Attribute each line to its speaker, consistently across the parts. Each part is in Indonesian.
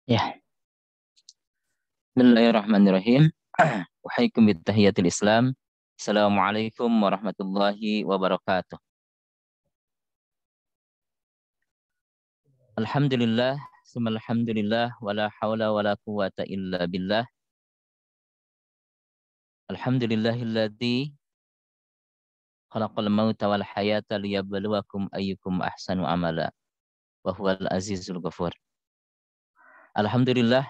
Speaker 1: Ya, Bismillahirrahmanirrahim. Wahaikum bittahiyatil Islam. Assalamualaikum warahmatullahi wabarakatuh. Alhamdulillah, alhamdulillah, wala hawla wala quwata illa billah. Alhamdulillahilladzi khalaqal mauta wal hayata liyabluwakum ayyukum ahsanu amala. Wa huwal azizul ghafur. Alhamdulillah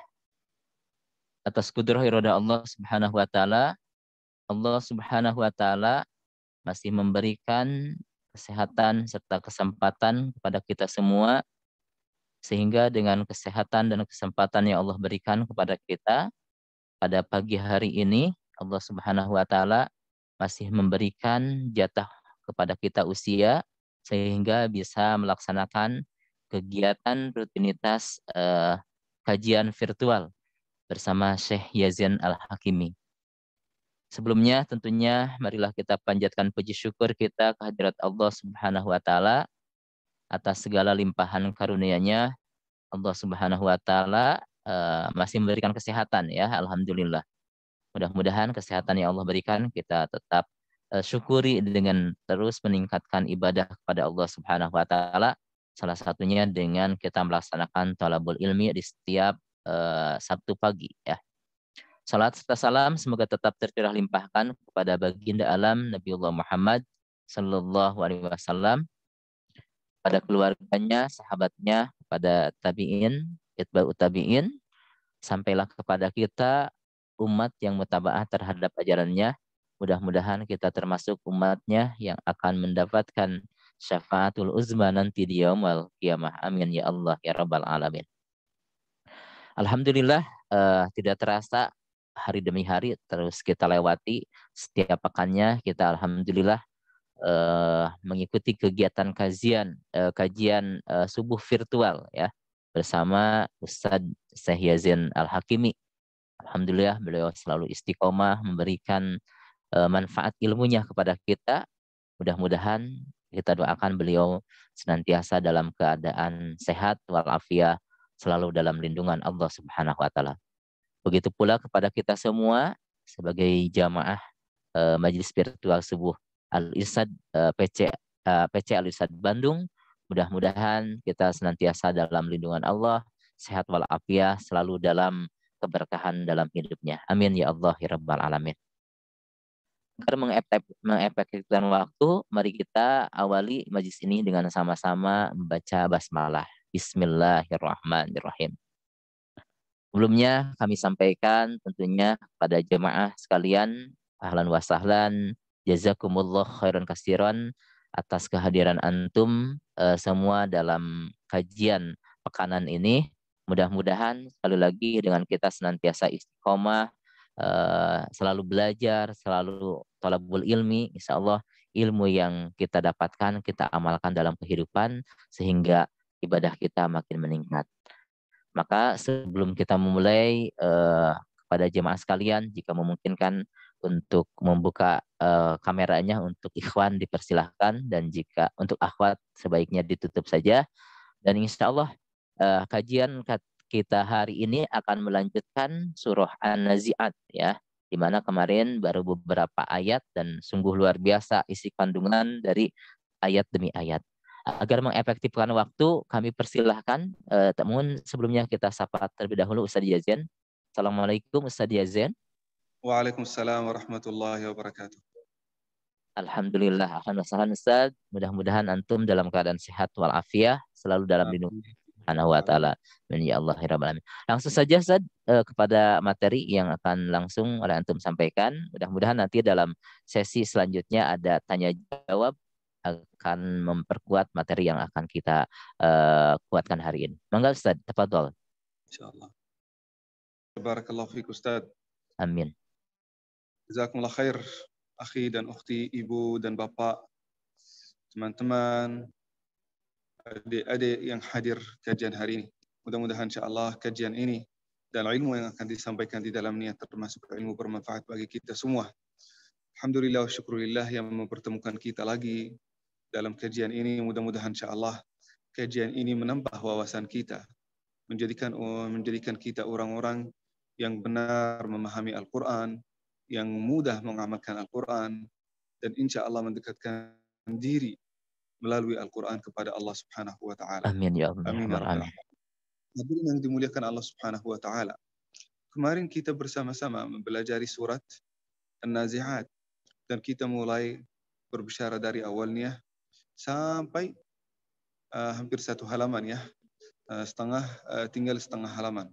Speaker 1: atas kudrah irada Allah Subhanahu wa taala. Allah Subhanahu wa taala masih memberikan kesehatan serta kesempatan kepada kita semua, sehingga dengan kesehatan dan kesempatan yang Allah berikan kepada kita pada pagi hari ini, Allah Subhanahu wa taala masih memberikan jatah kepada kita usia sehingga bisa melaksanakan kegiatan rutinitas kajian virtual bersama Syekh Yazin Al-Hakimi. Sebelumnya tentunya marilah kita panjatkan puji syukur kita kehadirat Allah Subhanahu wa taala atas segala limpahan karunia-Nya. Allah Subhanahu wa taala masih memberikan kesehatan, ya, alhamdulillah. Mudah-mudahan kesehatan yang Allah berikan kita tetap syukuri dengan terus meningkatkan ibadah kepada Allah Subhanahu wa taala. Salah satunya dengan kita melaksanakan thalabul ilmi di setiap Sabtu pagi, ya. Salat serta salam semoga tetap tercurah limpahkan kepada baginda alam Nabiullah Muhammad sallallahu alaihi wasallam, pada keluarganya, sahabatnya, pada tabi'in, itba'ut tabi'in, sampailah kepada kita umat yang mutabaah terhadap ajarannya. Mudah-mudahan kita termasuk umatnya yang akan mendapatkan syafaatul uzma nanti di yaumul qiyamah. Amin ya Allah ya rabbal alamin. Alhamdulillah, tidak terasa hari demi hari terus kita lewati. Setiap pekannya kita alhamdulillah mengikuti kegiatan kajian subuh virtual, ya, bersama Ustadz Syekh Yazin Al-Hakimi. Alhamdulillah beliau selalu istiqomah memberikan manfaat ilmunya kepada kita. Mudah-mudahan kita doakan beliau senantiasa dalam keadaan sehat walafiat, selalu dalam lindungan Allah Subhanahu wa taala. Begitu pula kepada kita semua sebagai jamaah Majelis Virtual Subuh Al-Irsyad PC Al-Irsyad Bandung. Mudah-mudahan kita senantiasa dalam lindungan Allah, sehat walafiat, selalu dalam keberkahan dalam hidupnya. Amin ya Allah ya rabbal alamin. Agar mengefektifkan waktu, mari kita awali majlis ini dengan sama-sama membaca basmalah. Bismillahirrahmanirrahim. Sebelumnya kami sampaikan tentunya pada jemaah sekalian, ahlan wa sahlan, jazakumullah khairan kasiran atas kehadiran antum semua dalam kajian pekanan ini. Mudah-mudahan sekali lagi dengan kita senantiasa istiqomah, selalu belajar, selalu thalabul ilmi, insya Allah ilmu yang kita dapatkan kita amalkan dalam kehidupan sehingga ibadah kita makin meningkat. Maka sebelum kita memulai, kepada jemaah sekalian, jika memungkinkan untuk membuka kameranya untuk ikhwan dipersilahkan, dan jika untuk akhwat sebaiknya ditutup saja. Dan insya Allah kajian kita hari ini akan melanjutkan surah An-Nazi'at, ya, di mana kemarin baru beberapa ayat dan sungguh luar biasa isi kandungan dari ayat demi ayat. Agar mengefektifkan waktu, kami persilahkan, namun sebelumnya kita sapa terlebih dahulu Ustadz Yazin. Assalamualaikum Ustadz Yazin.
Speaker 2: Waalaikumsalam warahmatullahi wabarakatuh.
Speaker 1: Alhamdulillah, alhamdulillah Ustadz. Mudah-mudahan antum dalam keadaan sehat walafiat, selalu dalam lindungan Subhanahu wa taala. Amin ya Allah ya rabbal alamin. Langsung saja Ustadz kepada materi yang akan langsung oleh antum sampaikan. Mudah-mudahan nanti dalam sesi selanjutnya ada tanya jawab akan memperkuat materi yang akan kita kuatkan hari ini. Mangga Ustaz, tafadhol.
Speaker 2: Insyaallah. Barakallahu fiik Ustaz.
Speaker 1: Amin.
Speaker 2: Jazakumullah khair, akhi dan ukhti, ibu dan bapak, teman-teman, adik-adik yang hadir kajian hari ini. Mudah-mudahan insyaallah kajian ini dan ilmu yang akan disampaikan di dalamnya termasuk ilmu bermanfaat bagi kita semua. Alhamdulillah wa syukurillah yang mempertemukan kita lagi dalam kajian ini. Mudah-mudahan insyaallah kajian ini menambah wawasan kita menjadikan kita orang-orang yang benar memahami Al-Quran, yang mudah mengamalkan Al-Quran, dan insya Allah mendekatkan diri melalui Al-Quran kepada Allah Subhanahu wa Ta'ala.
Speaker 1: Amin ya Allah.
Speaker 2: Amin ya Rabbal
Speaker 1: Amin.
Speaker 2: Alamin. Hadirin yang dimuliakan Allah Subhanahu wa Ta'ala. Kemarin kita bersama-sama mempelajari surat An-Nazi'at, dan kita mulai berbicara dari awalnya sampai hampir 1 halaman ya, tinggal setengah halaman.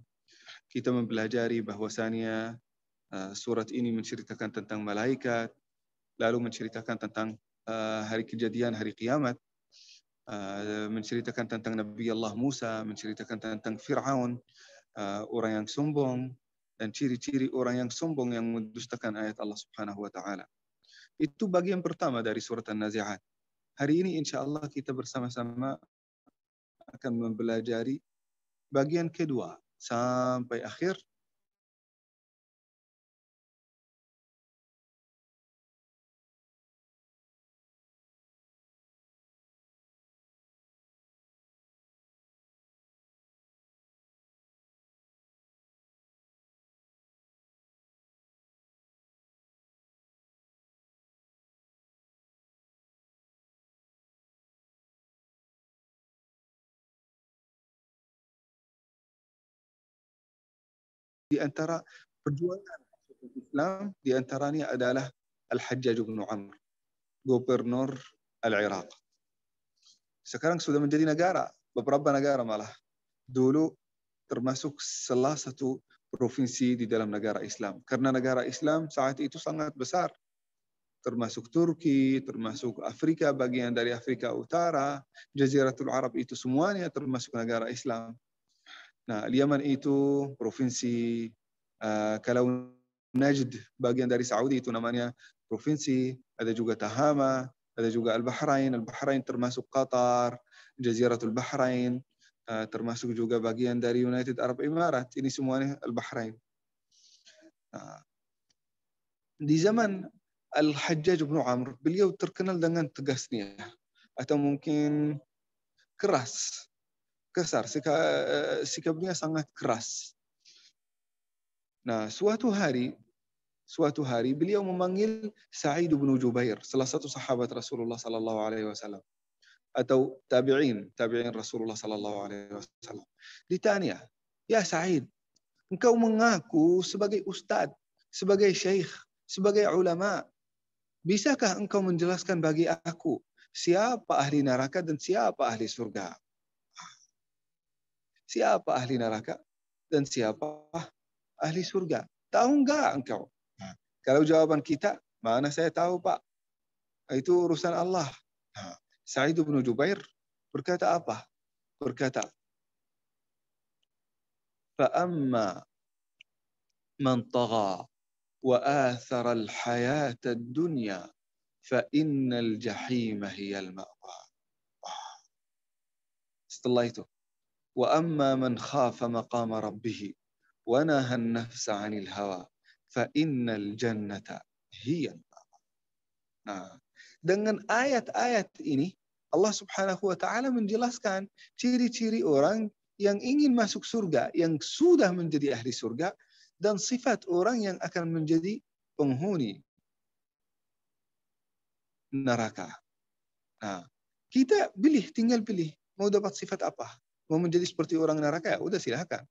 Speaker 2: Kita mempelajari bahwasannya surat ini menceritakan tentang malaikat, lalu menceritakan tentang hari kejadian, hari kiamat, menceritakan tentang Nabi Allah Musa, menceritakan tentang Fir'aun, orang yang sombong, dan ciri-ciri orang yang sombong yang mendustakan ayat Allah Subhanahu wa Ta'ala. Itu bagian pertama dari surat An-Nazi'at. Hari ini insya Allah kita bersama-sama akan mempelajari bagian kedua sampai akhir. Di antara perjuangan Islam, di antaranya adalah Al-Hajjaj bin Amr, gubernur Al-Iraq. Sekarang sudah menjadi negara, beberapa negara malah. Dulu termasuk salah satu provinsi di dalam negara Islam. Karena negara Islam saat itu sangat besar. Termasuk Turki, termasuk Afrika, bagian dari Afrika Utara, Jaziratul Arab itu semuanya termasuk negara Islam. Nah, Yaman itu provinsi, kalau Najd bagian dari Saudi itu namanya provinsi, ada juga Tahama, ada juga Al-Bahrain. Al-Bahrain termasuk Qatar, Jaziratul Bahrain, termasuk juga bagian dari United Arab Emirates. Ini semuanya Al-Bahrain. Nah, di zaman Al-Hajjaj bin Amr, beliau terkenal dengan tegasnya, atau mungkin keras, kasar, sikapnya sangat keras. Nah, suatu hari beliau memanggil Sa'id bin Jubair, salah satu sahabat Rasulullah sallallahu alaihi wasallam, atau tabi'in Rasulullah sallallahu alaihi wasallam. Ditanya, "Ya Sa'id, engkau mengaku sebagai ustadz, sebagai syekh, sebagai ulama. Bisakah engkau menjelaskan bagi aku siapa ahli neraka dan siapa ahli surga? Siapa ahli neraka dan siapa ahli surga? Tahu enggak engkau?" Kalau jawaban kita, mana saya tahu Pak, itu urusan Allah. Sa'id bin Jubair berkata apa? Berkata, "Fa'amma man tagha wa athara al-hayata ad-dunya fa innal jahima hiyal ma'wa." Setelah itu, "Wa amma man khafa maqama rabbih wa naha an-nafsa 'anil hawa fa innal jannata hiyal ma'wa." Nah, dengan ayat-ayat ini Allah Subhanahu wa Ta'ala menjelaskan ciri-ciri orang yang ingin masuk surga, yang sudah menjadi ahli surga, dan sifat orang yang akan menjadi penghuni neraka. Nah, kita tinggal pilih mau dapat sifat apa. Mau menjadi seperti orang neraka, ya udah silahkan.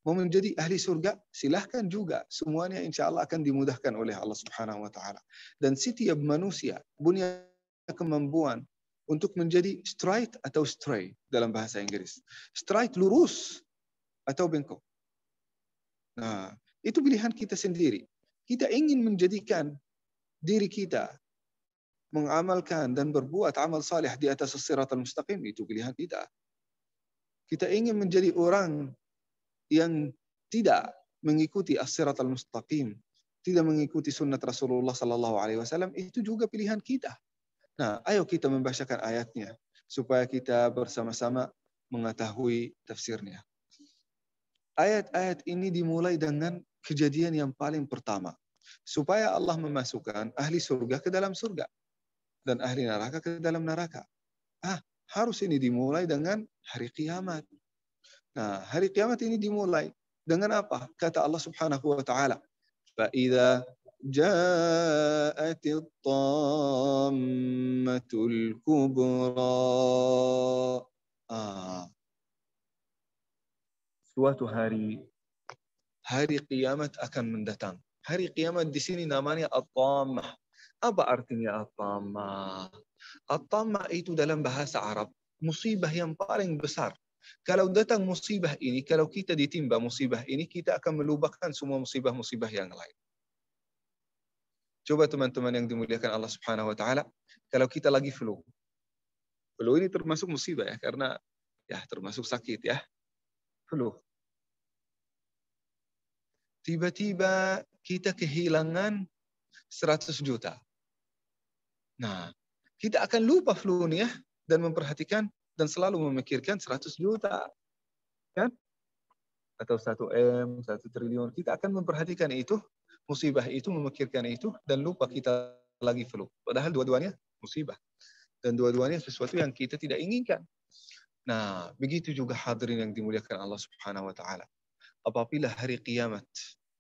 Speaker 2: Mau menjadi ahli surga, silahkan juga. Semuanya insya Allah akan dimudahkan oleh Allah Subhanahu wa Ta'ala. Dan setiap manusia punya kemampuan untuk menjadi straight atau stray dalam bahasa Inggris. Straight, lurus, atau bengkok. Nah, itu pilihan kita sendiri. Kita ingin menjadikan diri kita mengamalkan dan berbuat amal saleh di atas as-siratal mustaqim, itu pilihan kita. Kita ingin menjadi orang yang tidak mengikuti as-siratal mustaqim, tidak mengikuti sunnat Rasulullah sallallahu alaihi wasallam, itu juga pilihan kita. Nah, ayo kita membacakan ayatnya supaya kita bersama-sama mengetahui tafsirnya. Ayat-ayat ini dimulai dengan kejadian yang paling pertama, supaya Allah memasukkan ahli surga ke dalam surga dan ahli neraka ke dalam neraka. Harus ini dimulai dengan hari kiamat. Nah, hari kiamat ini dimulai dengan apa? Kata Allah Subhanahu wa taala, "Fa'idza ja'atit tammatul kubra." Ah, suatu hari kiamat akan mendatang. Hari kiamat di sini namanya at-tammah. Apa artinya at-tammah? At-tammah itu dalam bahasa Arab musibah yang paling besar. Kalau datang musibah ini, kalau kita ditimba musibah ini, kita akan melupakan semua musibah-musibah yang lain. Coba teman-teman yang dimuliakan Allah Subhanahu wa taala, kalau kita lagi flu. Flu ini termasuk musibah ya, karena ya termasuk sakit ya. Flu. Tiba-tiba kita kehilangan 100 juta. Nah, kita akan lupa flu ini ya, dan memperhatikan dan selalu memikirkan 100 juta. Kan? Atau 1 M, 1 triliun. Kita akan memperhatikan itu, musibah itu, memikirkan itu, dan lupa kita lagi flu. Padahal dua-duanya musibah. Dan dua-duanya sesuatu yang kita tidak inginkan. Nah, begitu juga hadirin yang dimuliakan Allah Subhanahu wa taala. Apabila hari kiamat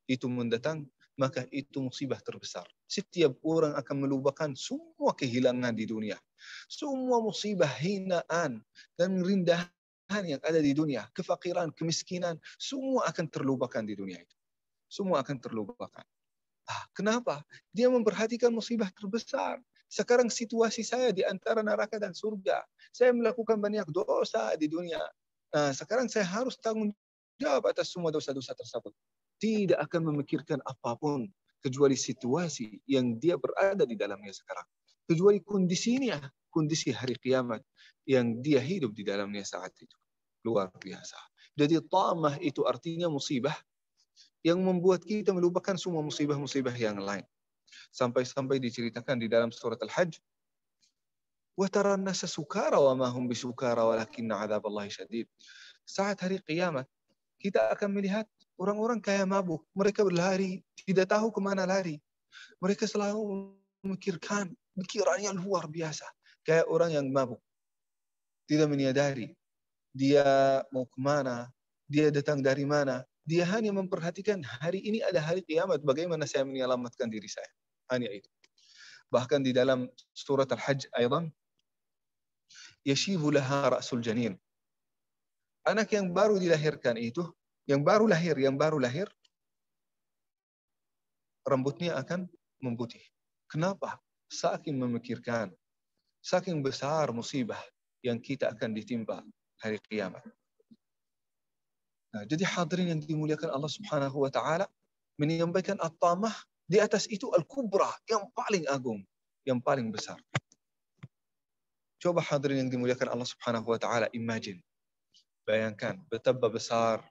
Speaker 2: itu mendatang, maka itu musibah terbesar. Setiap orang akan melupakan semua kehilangan di dunia. Semua musibah, hinaan, dan rindahan yang ada di dunia. Kefakiran, kemiskinan, semua akan terlupakan di dunia itu. Semua akan terlupakan. Kenapa? Dia memperhatikan musibah terbesar. Sekarang situasi saya di antara neraka dan surga. Saya melakukan banyak dosa di dunia. Nah, sekarang saya harus tanggung jawab atas semua dosa-dosa tersebut. Tidak akan memikirkan apapun kecuali situasi yang dia berada di dalamnya sekarang. Kecuali kondisinya, kondisi hari kiamat yang dia hidup di dalamnya saat itu. Luar biasa. Jadi tamah itu artinya musibah yang membuat kita melupakan semua musibah-musibah yang lain. Sampai-sampai diceritakan di dalam surat Al-Hajj, وَتَرَى النَّاسَ سُكَارَى وَمَا هُمْ بِسُكَارَى وَلَكِنَّ عَذَابَ اللَّهِ شَدِيدٌ. Saat hari kiamat, kita akan melihat orang-orang kayak mabuk. Mereka berlari, tidak tahu kemana lari. Mereka selalu memikirkan, pikirannya luar biasa. Kayak orang yang mabuk. Tidak menyadari dia mau kemana, dia datang dari mana. Dia hanya memperhatikan hari ini ada hari kiamat, bagaimana saya menyelamatkan diri saya. Hanya itu. Bahkan di dalam surat Al-Hajj ayat, yashibu laha ra'sul janin. Anak yang baru dilahirkan itu, yang baru lahir, rambutnya akan memutih. Kenapa? Saking memikirkan, saking besar musibah yang kita akan ditimpa hari kiamat. Nah, jadi hadirin yang dimuliakan Allah Subhanahu wa taala menyampaikan at-tamah, di atas itu al-kubra, yang paling agung, yang paling besar. Coba hadirin yang dimuliakan Allah Subhanahu wa taala imagine, bayangkan betapa besar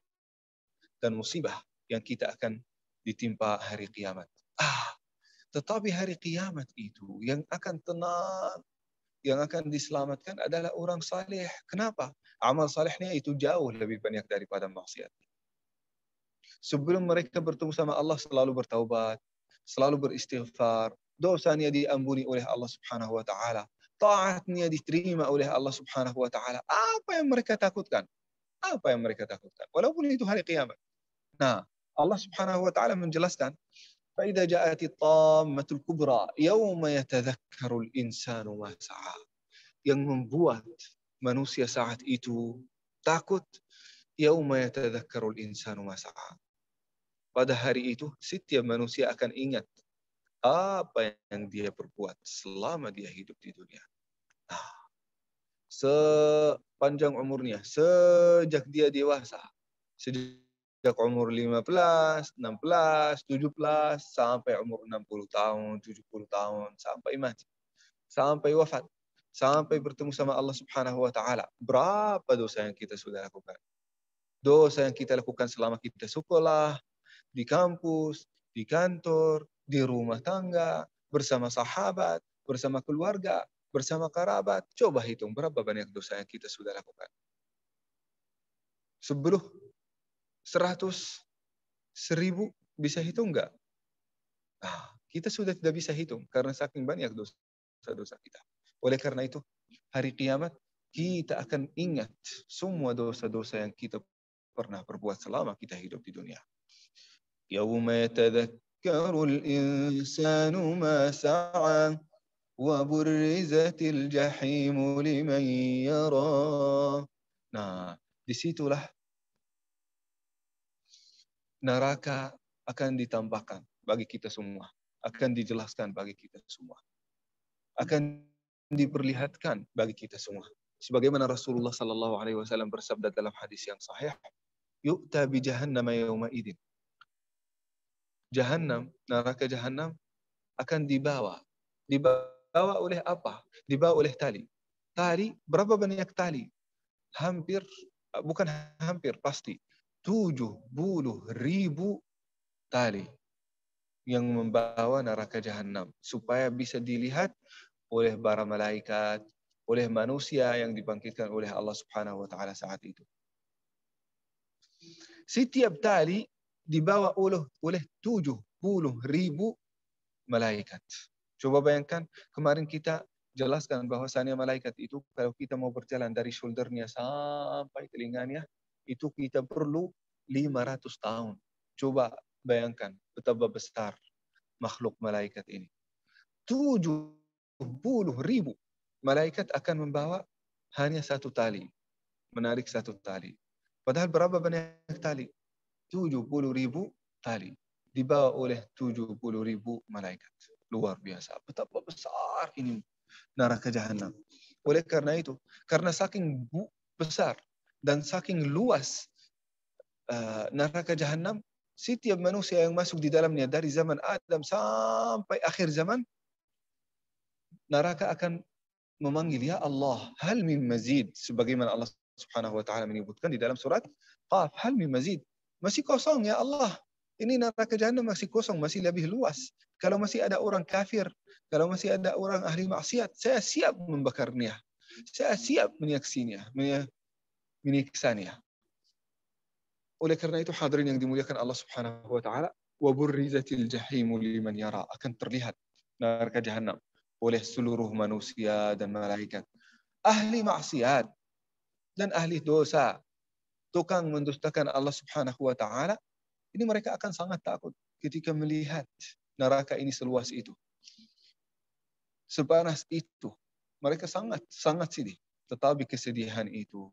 Speaker 2: dan musibah yang kita akan ditimpa hari kiamat. Tetapi hari kiamat itu yang akan tenang, yang akan diselamatkan adalah orang saleh. Kenapa? Amal salehnya itu jauh lebih banyak daripada maksiat. Sebelum mereka bertemu sama Allah selalu bertaubat, selalu beristighfar, dosanya diampuni oleh Allah Subhanahu wa taala, taatnya diterima oleh Allah Subhanahu wa taala. Apa yang mereka takutkan? Apa yang mereka takutkan? Walaupun itu hari kiamat. Nah, Allah Subhanahu wa taala menjelaskan, فإذا جاءت الطامة الكبرى يوم يتذكر الإنسان ما سعى. Yang membuat manusia saat itu takut, yauma yatadzakkarul insanu ma sa'a. Pada hari itu setiap manusia akan ingat apa yang dia perbuat selama dia hidup di dunia. Sepanjang umurnya, sejak dia dewasa, sejak umur 15, 16, 17, sampai umur 60 tahun, 70 tahun, sampai mati, sampai wafat, sampai bertemu sama Allah Subhanahu wa taala. Berapa dosa yang kita sudah lakukan? Dosa yang kita lakukan selama kita sekolah, di kampus, di kantor, di rumah tangga, bersama sahabat, bersama keluarga, bersama kerabat. Coba hitung berapa banyak dosa yang kita sudah lakukan. 10, 100, 1000, bisa hitung enggak? Kita sudah tidak bisa hitung karena saking banyak dosa-dosa kita. Oleh karena itu, hari kiamat kita akan ingat semua dosa-dosa yang kita pernah berbuat selama kita hidup di dunia. Yauma yatadhakkarul insanu ma sa'a wa burrizatil jahimu liman yara. Nah, disitulah neraka akan ditampakkan bagi kita semua, akan dijelaskan bagi kita semua, akan diperlihatkan bagi kita semua. Sebagaimana Rasulullah sallallahu alaihi wasallam bersabda dalam hadis yang sahih, "Yu'ta bi jahannam yawma idin." Jahannam, neraka jahannam akan dibawa. Dibawa oleh apa? Dibawa oleh tali. Tali, berapa banyak tali? Hampir, bukan hampir, pasti 70.000 tali yang membawa neraka jahannam supaya bisa dilihat oleh para malaikat, oleh manusia yang dibangkitkan oleh Allah Subhanahu wa taala saat itu. Setiap tali dibawa oleh 70.000 malaikat. Coba bayangkan, kemarin kita jelaskan bahwasannya malaikat itu kalau kita mau berjalan dari shouldernya sampai telinganya, itu kita perlu 500 tahun. Coba bayangkan betapa besar makhluk malaikat ini. 70.000 malaikat akan membawa hanya satu tali, menarik satu tali. Padahal berapa banyak tali? 70.000 tali dibawa oleh 70.000 malaikat. Luar biasa. Betapa besar ini neraka jahanam. Oleh karena itu, karena saking besar dan saking luas neraka jahanam, setiap manusia yang masuk di dalamnya dari zaman Adam sampai akhir zaman, neraka akan memanggil, ya Allah, hal min mazid, sebagaimana Allah Subhanahu wa taala menyebutkan di dalam surat Qaf, hal min mazid. Masih kosong ya Allah. Ini neraka jahanam masih kosong, masih lebih luas. Kalau masih ada orang kafir, kalau masih ada orang ahli maksiat, saya siap membakarnya. Saya siap menyaksinya, menyiksanya. Oleh karena itu hadirin yang dimuliakan Allah Subhanahu wa taala, wa burrizatil jahimu liman yara, akan terlihat neraka jahanam oleh seluruh manusia dan malaikat. Ahli maksiat dan ahli dosa, tukang mendustakan Allah Subhanahu wa taala, ini mereka akan sangat takut ketika melihat neraka ini seluas itu. Sepanas itu. Mereka sangat sedih. Tetapi kesedihan itu,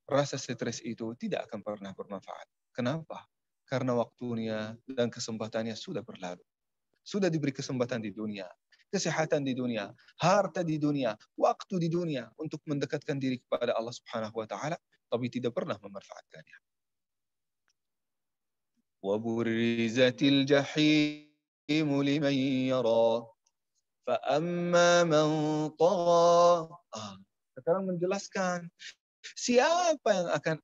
Speaker 2: rasa stres itu tidak akan pernah bermanfaat. Kenapa? Karena waktunya dan kesempatannya sudah berlalu. Sudah diberi kesempatan di dunia, kesehatan di dunia, harta di dunia, waktu di dunia untuk mendekatkan diri kepada Allah Subhanahu wa taala, tapi tidak pernah memanfaatkannya. Wa burrizatil jahimu liman yara fa amma man tagha. Sekarang menjelaskan siapa yang akan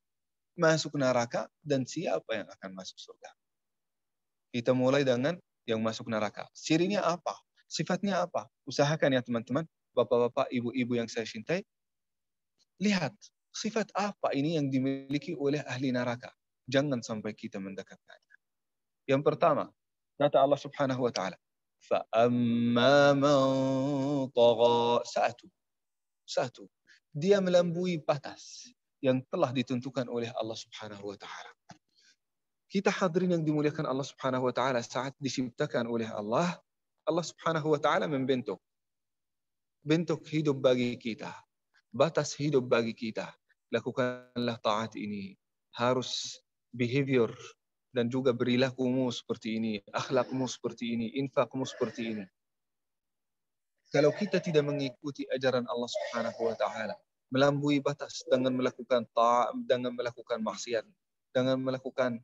Speaker 2: masuk neraka dan siapa yang akan masuk surga. Kita mulai dengan yang masuk neraka. Cirinya apa? Sifatnya apa? Usahakan ya teman-teman, bapak-bapak, ibu-ibu yang saya cintai, lihat sifat apa ini yang dimiliki oleh ahli neraka. Jangan sampai kita mendekatkannya. Yang pertama, kata Allah Subhanahu wa taala, fa amma man tagha. Satu, dia melampaui batas yang telah ditentukan oleh Allah Subhanahu wa taala. Kita hadirin yang dimuliakan Allah Subhanahu wa taala, saat diciptakan oleh Allah, Allah Subhanahu wa taala membentuk bentuk hidup bagi kita, batas hidup bagi kita. Lakukanlah taat ini, harus behavior dan juga perilakumu seperti ini, akhlakmu seperti ini, infakmu seperti ini. Kalau kita tidak mengikuti ajaran Allah Subhanahu wa taala, melampaui batas dengan melakukan taat, dengan melakukan maksiat, dengan melakukan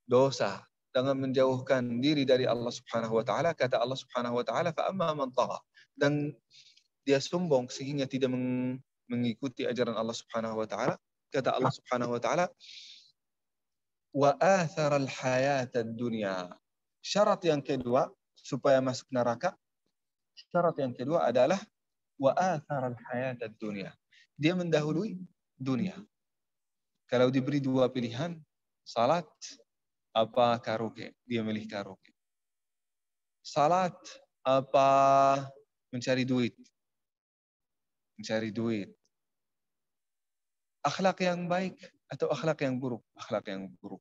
Speaker 2: dosa, dengan menjauhkan diri dari Allah Subhanahu wa taala, kata Allah Subhanahu wa taala, fa amma man tagha, dan dia sombong sehingga tidak mengikuti ajaran Allah Subhanahu wa taala, kata Allah Subhanahu wa taala, wa athara al-hayata ad-dunya. Syarat yang kedua supaya masuk neraka, syarat yang kedua adalah wa athara al-hayata ad-dunya. Dia mendahului dunia. Kalau diberi dua pilihan, salat apa karaoke, dia milih karaoke. Salat apa mencari duit? Mencari duit. Akhlak yang baik atau akhlak yang buruk? Akhlak yang buruk.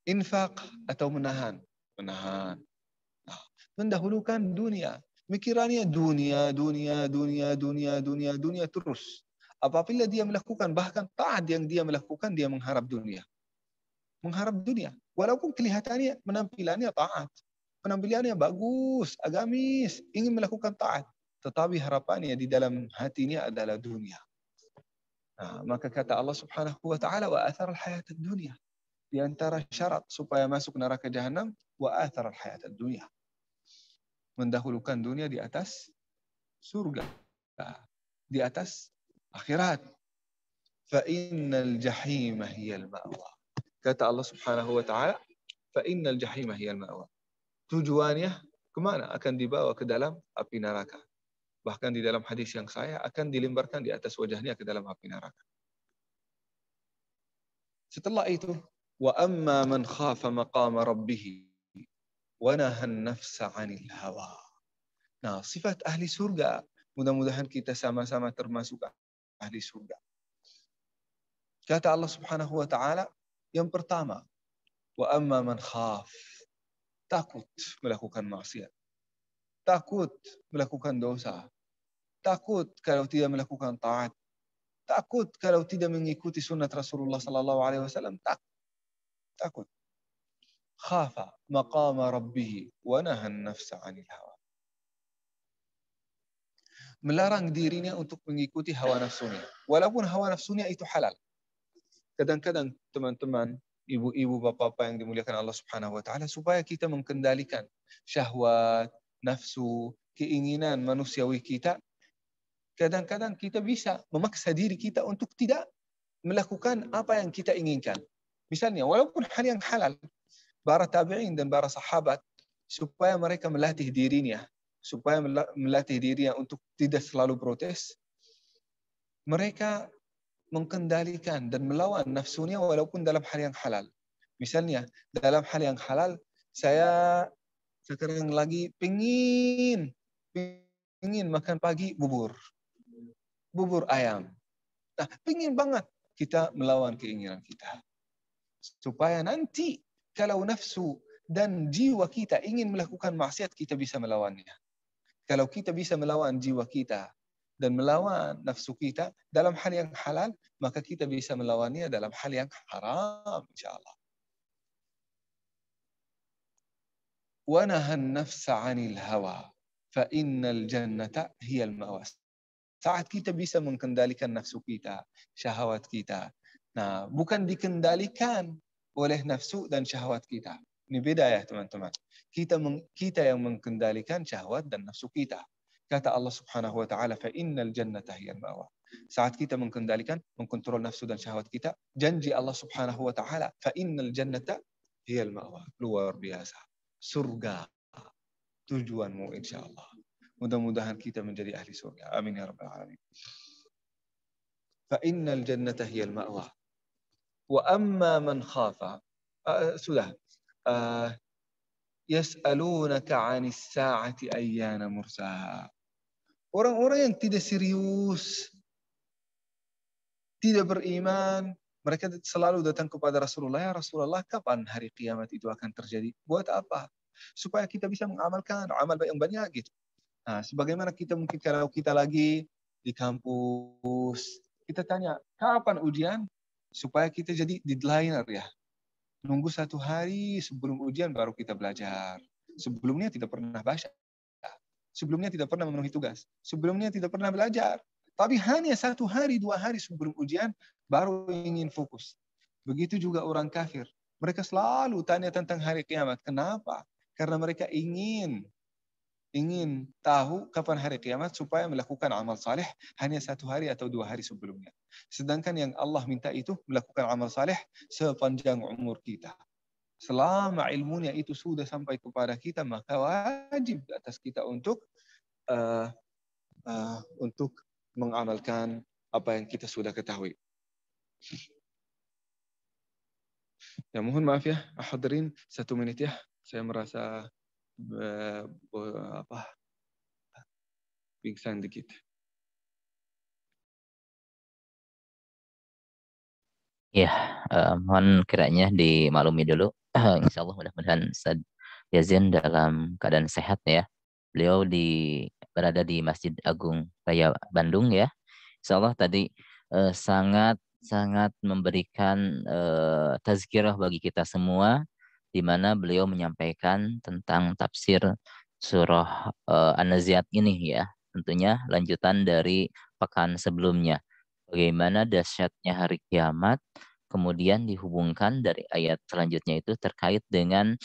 Speaker 2: Infak atau menahan? Menahan. Nah, mendahulukan dunia. Mikirannya dunia terus. Apabila dia melakukan bahkan taat yang dia melakukan, dia mengharap dunia. Mengharap dunia. Walaupun kelihatannya penampilannya taat. Penampilannya bagus, agamis, ingin melakukan taat. Tetapi harapannya di dalam hatinya adalah dunia. Nah, maka kata Allah Subhanahu wa taala wa athar al-hayat ad-dunya. Di antara syarat supaya masuk neraka jahanam wa athar al-hayat ad-dunya. Mendahulukan dunia di atas surga. Di atas akhirat. Fa innal jahima hiyal ma'wa. Kata Allah Subhanahu wa taala, fa innal jahima hiyal ma'wa. Tujuannya kemana? Akan dibawa ke dalam api neraka. Bahkan di dalam hadis yang saya akan dilemparkan di atas wajahnya ke dalam api neraka. Setelah itu, wa amma man khafa maqama rabbih wa nahan nafsa 'anil hawa. Nah, sifat ahli surga, mudah-mudahan kita sama-sama termasuk ahli surga. Kata Allah Subhanahu wa taala, yang pertama, wa amma man khaf, takut melakukan maksiat. Takut melakukan dosa. Takut kalau tidak melakukan taat. Takut kalau tidak mengikuti sunnat Rasulullah sallallahu alaihi wasallam. Takut. Khafa maqama rabbih wa nahan nafsa 'anil hawa. Melarang dirinya untuk mengikuti hawa nafsunya. Walaupun hawa nafsunya itu halal. Kadang-kadang teman-teman, ibu-ibu, bapak-bapak yang dimuliakan Allah Subhanahu wa taala, supaya kita mengendalikan syahwat, nafsu, keinginan manusiawi kita, kadang-kadang kita bisa memaksa diri kita untuk tidak melakukan apa yang kita inginkan. Misalnya, walaupun hal yang halal, para tabi'in dan para sahabat, supaya mereka melatih dirinya, untuk tidak selalu protes, mereka mengkendalikan dan melawan nafsunya walaupun dalam hal yang halal. Misalnya, dalam hal yang halal, saya sekarang lagi pengin makan pagi bubur ayam. Nah, pengin banget, kita melawan keinginan kita. Supaya nanti kalau nafsu dan jiwa kita ingin melakukan maksiat, kita bisa melawannya. Kalau kita bisa melawan jiwa kita dan melawan nafsu kita dalam hal yang halal, maka kita bisa melawannya dalam hal yang haram, insyaAllah. Wa nahan nafsa 'anil hawa, fa innal jannata hiyal ma'wa. Saat kita bisa mengendalikan nafsu kita, syahwat kita. Nah, bukan dikendalikan oleh nafsu dan syahwat kita. Ini beda ya teman-teman. Kita yang mengendalikan syahwat dan nafsu kita. Kata Allah Subhanahu wa taala, fa innal jannata hiyal ma'wa. Saat kita mengendalikan, mengkontrol nafsu dan syahwat kita, janji Allah Subhanahu wa taala, fa innal jannata hiyal ma'wa. Luar biasa. Surga tujuanmu insyaallah. Mudah-mudahan kita menjadi ahli surga. Amin ya rabbal alamin. Fa innal jannata hiyal ma'wa. Wa amma man khafa, sudah. Yas'alunaka 'anis sa'ati ayyana mursaha. Orang-orang yang tidak serius, tidak beriman, mereka selalu datang kepada Rasulullah, ya Rasulullah, kapan hari kiamat itu akan terjadi? Buat apa? Supaya kita bisa mengamalkan amal yang banyak gitu. Nah, sebagaimana kita mungkin kalau kita lagi di kampus, kita tanya, kapan ujian? Supaya kita jadi deadliner ya. Nunggu 1 hari sebelum ujian baru kita belajar. Sebelumnya tidak pernah baca. Sebelumnya tidak pernah memenuhi tugas. Sebelumnya tidak pernah belajar. Tapi hanya 1 hari, 2 hari sebelum ujian baru ingin fokus. Begitu juga orang kafir. Mereka selalu tanya tentang hari kiamat. Kenapa? Karena mereka ingin tahu kapan hari kiamat supaya melakukan amal saleh hanya 1 hari atau 2 hari sebelumnya. Sedangkan yang Allah minta itu melakukan amal saleh sepanjang umur kita. Selama ilmunya itu sudah sampai kepada kita, maka wajib atas kita untuk mengamalkan apa yang kita sudah ketahui. Ya mohon maaf ya, hadirin 1 menit ya. Saya merasa pingsan dikit.
Speaker 1: Ya, mohon kiranya dimaklumi dulu. Insya Allah mudah-mudahan Ustaz Yazin dalam keadaan sehat ya. Beliau berada di Masjid Agung Raya Bandung ya. Insya Allah tadi sangat sangat memberikan tazkirah bagi kita semua, di mana beliau menyampaikan tentang tafsir surah An-Nazi'at ini ya. Tentunya lanjutan dari pekan sebelumnya. Bagaimana dahsyatnya hari kiamat, kemudian dihubungkan dari ayat selanjutnya itu terkait dengan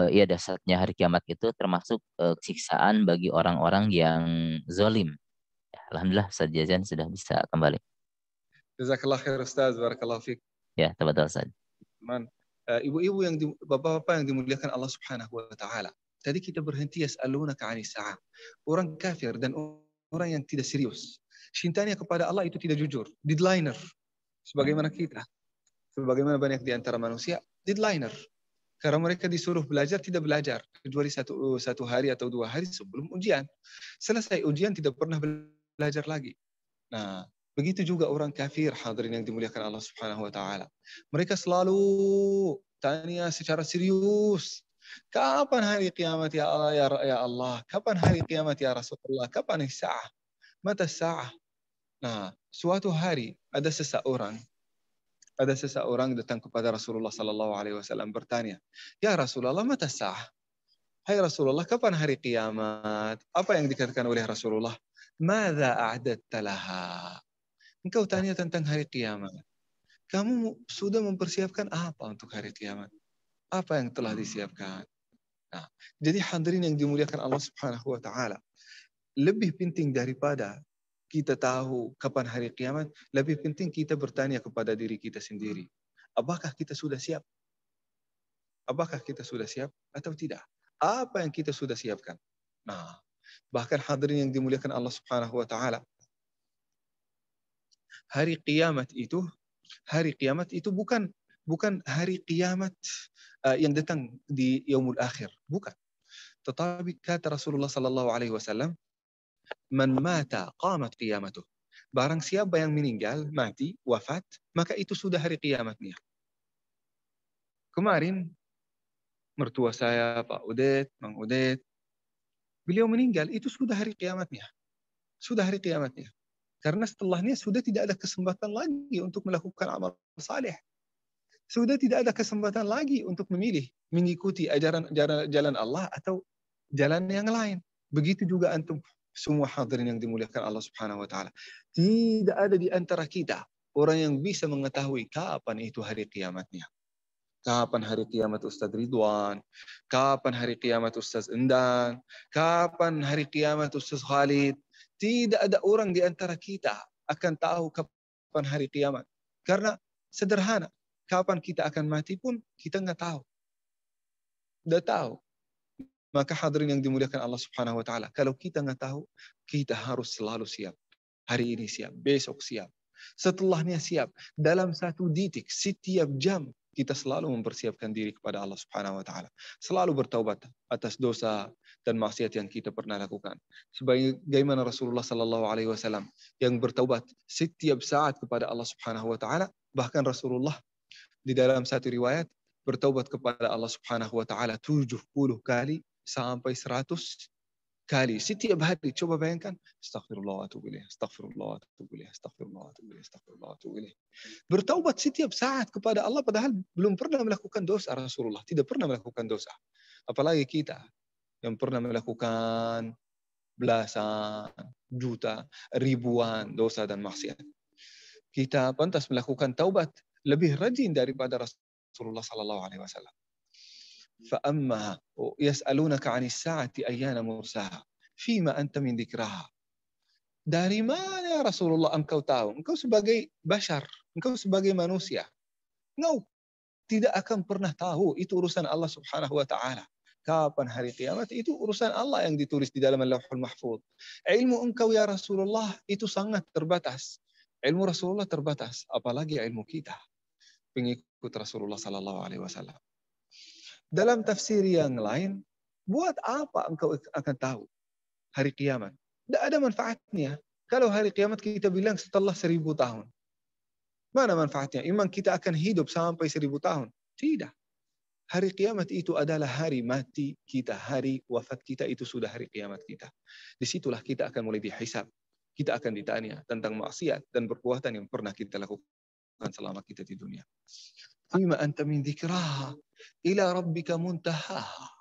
Speaker 1: ya dahsyatnya hari kiamat itu termasuk siksaan bagi orang-orang yang zalim. Ya, alhamdulillah Ustaz Jazan sudah bisa kembali.
Speaker 2: Jazakallah khair Ustaz, barakallahu fiik.
Speaker 1: Ya, tafadhal Ustaz.
Speaker 2: Teman, ibu-ibu bapak-bapak yang dimuliakan Allah Subhanahu wa taala. Tadi kita berhenti yas'alunaka 'anis sa'ah. Orang kafir dan orang yang tidak serius, cintanya kepada Allah itu tidak jujur, deadliner. Sebagaimana kita, sebagaimana banyak di antara manusia, deadliner. Karena mereka disuruh belajar, tidak belajar. Kecuali satu hari atau 2 hari sebelum ujian. Selesai ujian tidak pernah belajar lagi. Nah, begitu juga orang kafir, hadirin yang dimuliakan Allah Subhanahu wa taala. Mereka selalu tanya secara serius, kapan hari kiamat ya Allah ya Allah? Kapan hari kiamat ya Rasulullah? Kapan sa'ah? Mata sa'ah? Nah, suatu hari ada seseorang datang kepada Rasulullah sallallahu alaihi wasallam bertanya, "Ya Rasulullah, mata sa'ah?" Hai Rasulullah, kapan hari kiamat? Apa yang dikatakan oleh Rasulullah? Madza a'dadta laha? Engkau tanya tentang hari kiamat. Kamu sudah mempersiapkan apa untuk hari kiamat? Apa yang telah disiapkan? Nah, jadi hadirin yang dimuliakan Allah Subhanahu wa taala, lebih penting daripada kita tahu kapan hari kiamat, lebih penting kita bertanya kepada diri kita sendiri. Apakah kita sudah siap? Apakah kita sudah siap atau tidak? Apa yang kita sudah siapkan? Nah, bahkan hadirin yang dimuliakan Allah Subhanahu wa taala, hari kiamat itu bukan hari kiamat yang datang di yaumul akhir, bukan. Tetapi kata Rasulullah sallallahu alaihi wasallam, "Man mata qamat qiyamatuh." Barang siapa yang meninggal, mati, wafat, maka itu sudah hari kiamatnya. Kemarin mertua saya, Pak Udet, Mang Udet, beliau meninggal, itu sudah hari kiamatnya. Sudah hari kiamatnya. Karena setelahnya sudah tidak ada kesempatan lagi untuk melakukan amal saleh. Sudah tidak ada kesempatan lagi untuk memilih mengikuti jalan Allah atau jalan yang lain. Begitu juga antum semua hadirin yang dimuliakan Allah Subhanahu wa taala. Tidak ada di antara kita orang yang bisa mengetahui kapan itu hari kiamatnya. Kapan hari kiamat Ustaz Ridwan? Kapan hari kiamat Ustaz Endan? Kapan hari kiamat Ustaz Khalid? Tidak ada orang di antara kita akan tahu kapan hari kiamat. Karena sederhana, kapan kita akan mati pun kita nggak tahu. Nggak tahu. Maka hadirin yang dimuliakan Allah Subhanahu wa taala, kalau kita nggak tahu, kita harus selalu siap. Hari ini siap, besok siap. Setelahnya siap. Dalam satu detik, setiap jam, kita selalu mempersiapkan diri kepada Allah Subhanahu wa taala. Selalu bertaubat atas dosa dan maksiat yang kita pernah lakukan. Sebagaimana Rasulullah sallallahu alaihi wasallam yang bertaubat setiap saat kepada Allah Subhanahu wa taala, bahkan Rasulullah di dalam satu riwayat bertaubat kepada Allah Subhanahu wa taala 70 kali sampai 100 kali setiap hari. Coba bayangkan, astagfirullah wa atubu ilaih, astagfirullah wa atubu ilaih, astagfirullah wa atubu ilaih, astagfirullah wa atubu ilaih. Bertaubat setiap saat kepada Allah padahal belum pernah melakukan dosa. Rasulullah tidak pernah melakukan dosa. Apalagi kita yang pernah melakukan belasan, juta, ribuan dosa dan maksiat. Kita pantas melakukan taubat lebih rajin daripada Rasulullah sallallahu alaihi wasallam. فأما يسألونك عن الساعة أيان مرساها فيما أنت من ذكرها. Dari mana ya Rasulullah engkau tahu? Engkau sebagai bashar, engkau sebagai manusia, engkau tidak akan pernah tahu. Itu urusan Allah Subhanahu wa taala. Kapan hari kiamat itu urusan Allah yang ditulis di dalam Lauhul Mahfuz. Ilmu engkau ya Rasulullah itu sangat terbatas. Ilmu Rasulullah terbatas, apalagi ilmu kita pengikut Rasulullah sallallahu alaihi wasallam. Dalam tafsir yang lain, buat apa engkau akan tahu hari kiamat? Tidak ada manfaatnya. Kalau hari kiamat kita bilang setelah 1000 tahun. Mana manfaatnya? Memang kita akan hidup sampai 1000 tahun? Tidak. Hari kiamat itu adalah hari mati kita, hari wafat kita itu sudah hari kiamat kita. Disitulah kita akan mulai dihisab. Kita akan ditanya tentang maksiat dan perbuatan yang pernah kita lakukan selama kita di dunia. Fima anta min dzikraha ila rabbika muntahaha.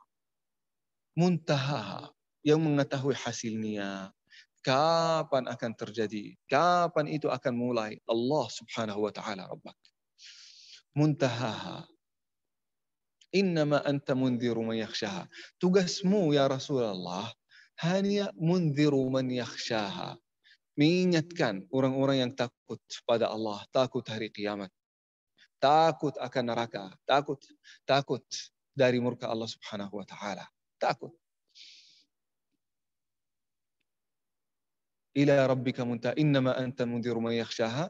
Speaker 2: Muntahaha, yang mengetahui hasilnya, kapan akan terjadi, kapan itu akan mulai, Allah Subhanahu wa taala Rabbak. Muntahaha. Innama anta mundhiru man yakhshaha. Tugasmu ya Rasulullah hanya mundhiru man yakhshaha. Mengingatkan orang-orang yang takut pada Allah, takut hari kiamat, takut akan neraka, takut dari murka Allah Subhanahu wa taala. Takut. Ila rabbika muntaha innama anta mundhiru man yakhshaha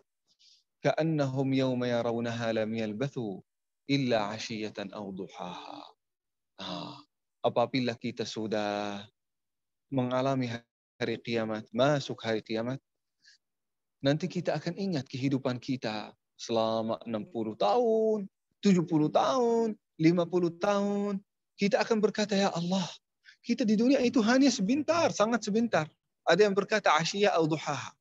Speaker 2: ka'annahum yawma yarawnaha lam yalbathu illa 'ashiyatan aw duhaha. Apabila kita sudah mengalami hari kiamat, masuk hari kiamat, nanti kita akan ingat kehidupan kita selama 60 tahun, 70 tahun, 50 tahun. Kita akan berkata, ya Allah, kita di dunia itu hanya sebentar, sangat sebentar. Ada yang berkata asyia atau duhaha.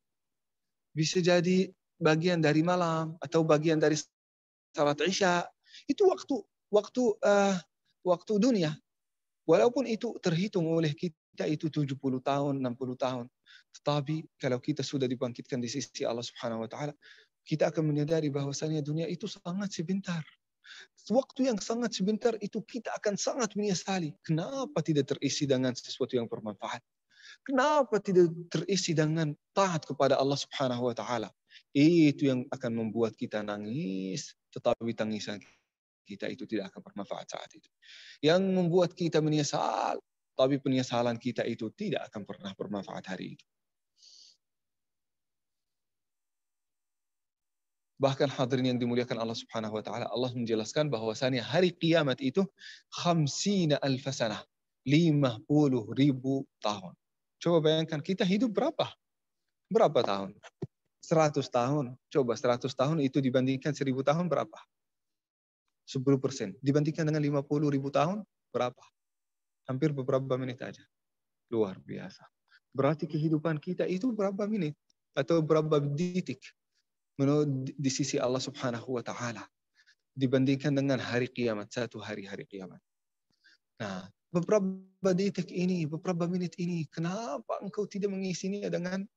Speaker 2: Bisa jadi bagian dari malam atau bagian dari salat Isya. Itu waktu dunia. Walaupun itu terhitung oleh kita itu 70 tahun, 60 tahun. Tetapi kalau kita sudah dibangkitkan di sisi Allah Subhanahu wa taala, kita akan menyadari bahwasanya dunia itu sangat sebentar. Waktu yang sangat sebentar itu kita akan sangat menyesali. Kenapa tidak terisi dengan sesuatu yang bermanfaat? Kenapa tidak terisi dengan taat kepada Allah Subhanahu wa taala? Itu yang akan membuat kita nangis, tetapi tangisan kita itu tidak akan bermanfaat saat itu. Yang membuat kita menyesal, tapi penyesalan kita itu tidak akan pernah bermanfaat hari itu. Bahkan hadirin yang dimuliakan Allah Subhanahu wa taala, Allah menjelaskan bahwasannya hari kiamat itu 50.000 sanah, 50.000 tahun. Coba bayangkan kita hidup berapa? Berapa tahun? 100 tahun. Coba 100 tahun itu dibandingkan 1000 tahun berapa? 10%. Dibandingkan dengan 50.000 tahun berapa? Hampir beberapa menit aja. Luar biasa. Berarti kehidupan kita itu berapa menit? Atau berapa detik? Menurut di sisi Allah Subhanahu wa taala. Dibandingkan dengan hari kiamat, satu hari kiamat. Nah, beberapa detik ini, beberapa menit ini, kenapa engkau tidak mengisinya dengan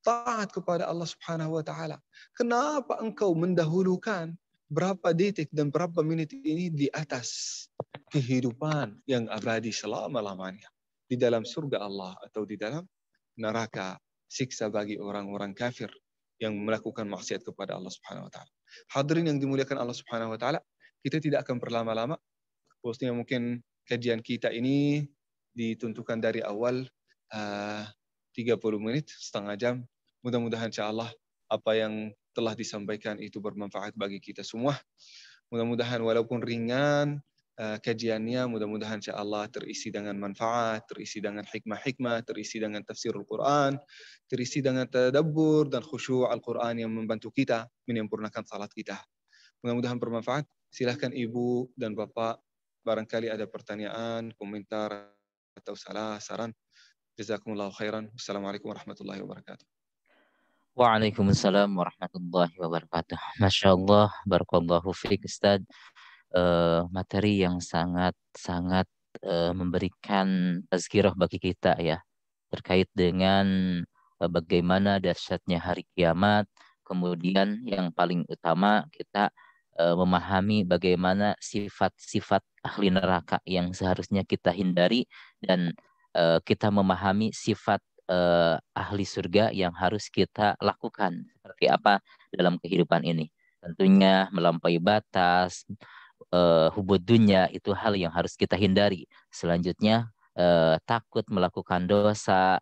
Speaker 2: taat kepada Allah Subhanahu wa taala? Kenapa engkau mendahulukan berapa detik dan berapa menit ini di atas kehidupan yang abadi selama-lamanya di dalam surga Allah atau di dalam neraka siksa bagi orang-orang kafir yang melakukan maksiat kepada Allah Subhanahu wa taala. Hadirin yang dimuliakan Allah Subhanahu wa taala, kita tidak akan berlama-lama. Pastinya mungkin kajian kita ini ditentukan dari awal 30 menit, setengah jam. Mudah-mudahan insyaallah apa yang telah disampaikan itu bermanfaat bagi kita semua. Mudah-mudahan walaupun ringan kajiannya, mudah-mudahan insyaallah terisi dengan manfaat, terisi dengan hikmah-hikmah, terisi dengan tafsirul Quran, terisi dengan tadabbur dan khusyuk Al-Quran yang membantu kita menyempurnakan salat kita. Mudah-mudahan bermanfaat. Silahkan Ibu dan Bapak, barangkali ada pertanyaan, komentar, atau saran. Jazakumullahu khairan. Wassalamualaikum warahmatullahi wabarakatuh.
Speaker 1: Waalaikumsalam warahmatullahi wabarakatuh. Masya Allah, barakallahu fiik Ustaz. Materi yang sangat memberikan tazkirah bagi kita ya, terkait dengan bagaimana dahsyatnya hari kiamat. Kemudian yang paling utama kita memahami bagaimana sifat-sifat ahli neraka yang seharusnya kita hindari, dan kita memahami sifat ahli surga yang harus kita lakukan seperti apa dalam kehidupan ini. Tentunya melampaui batas, hubud dunya itu hal yang harus kita hindari. Selanjutnya takut melakukan dosa,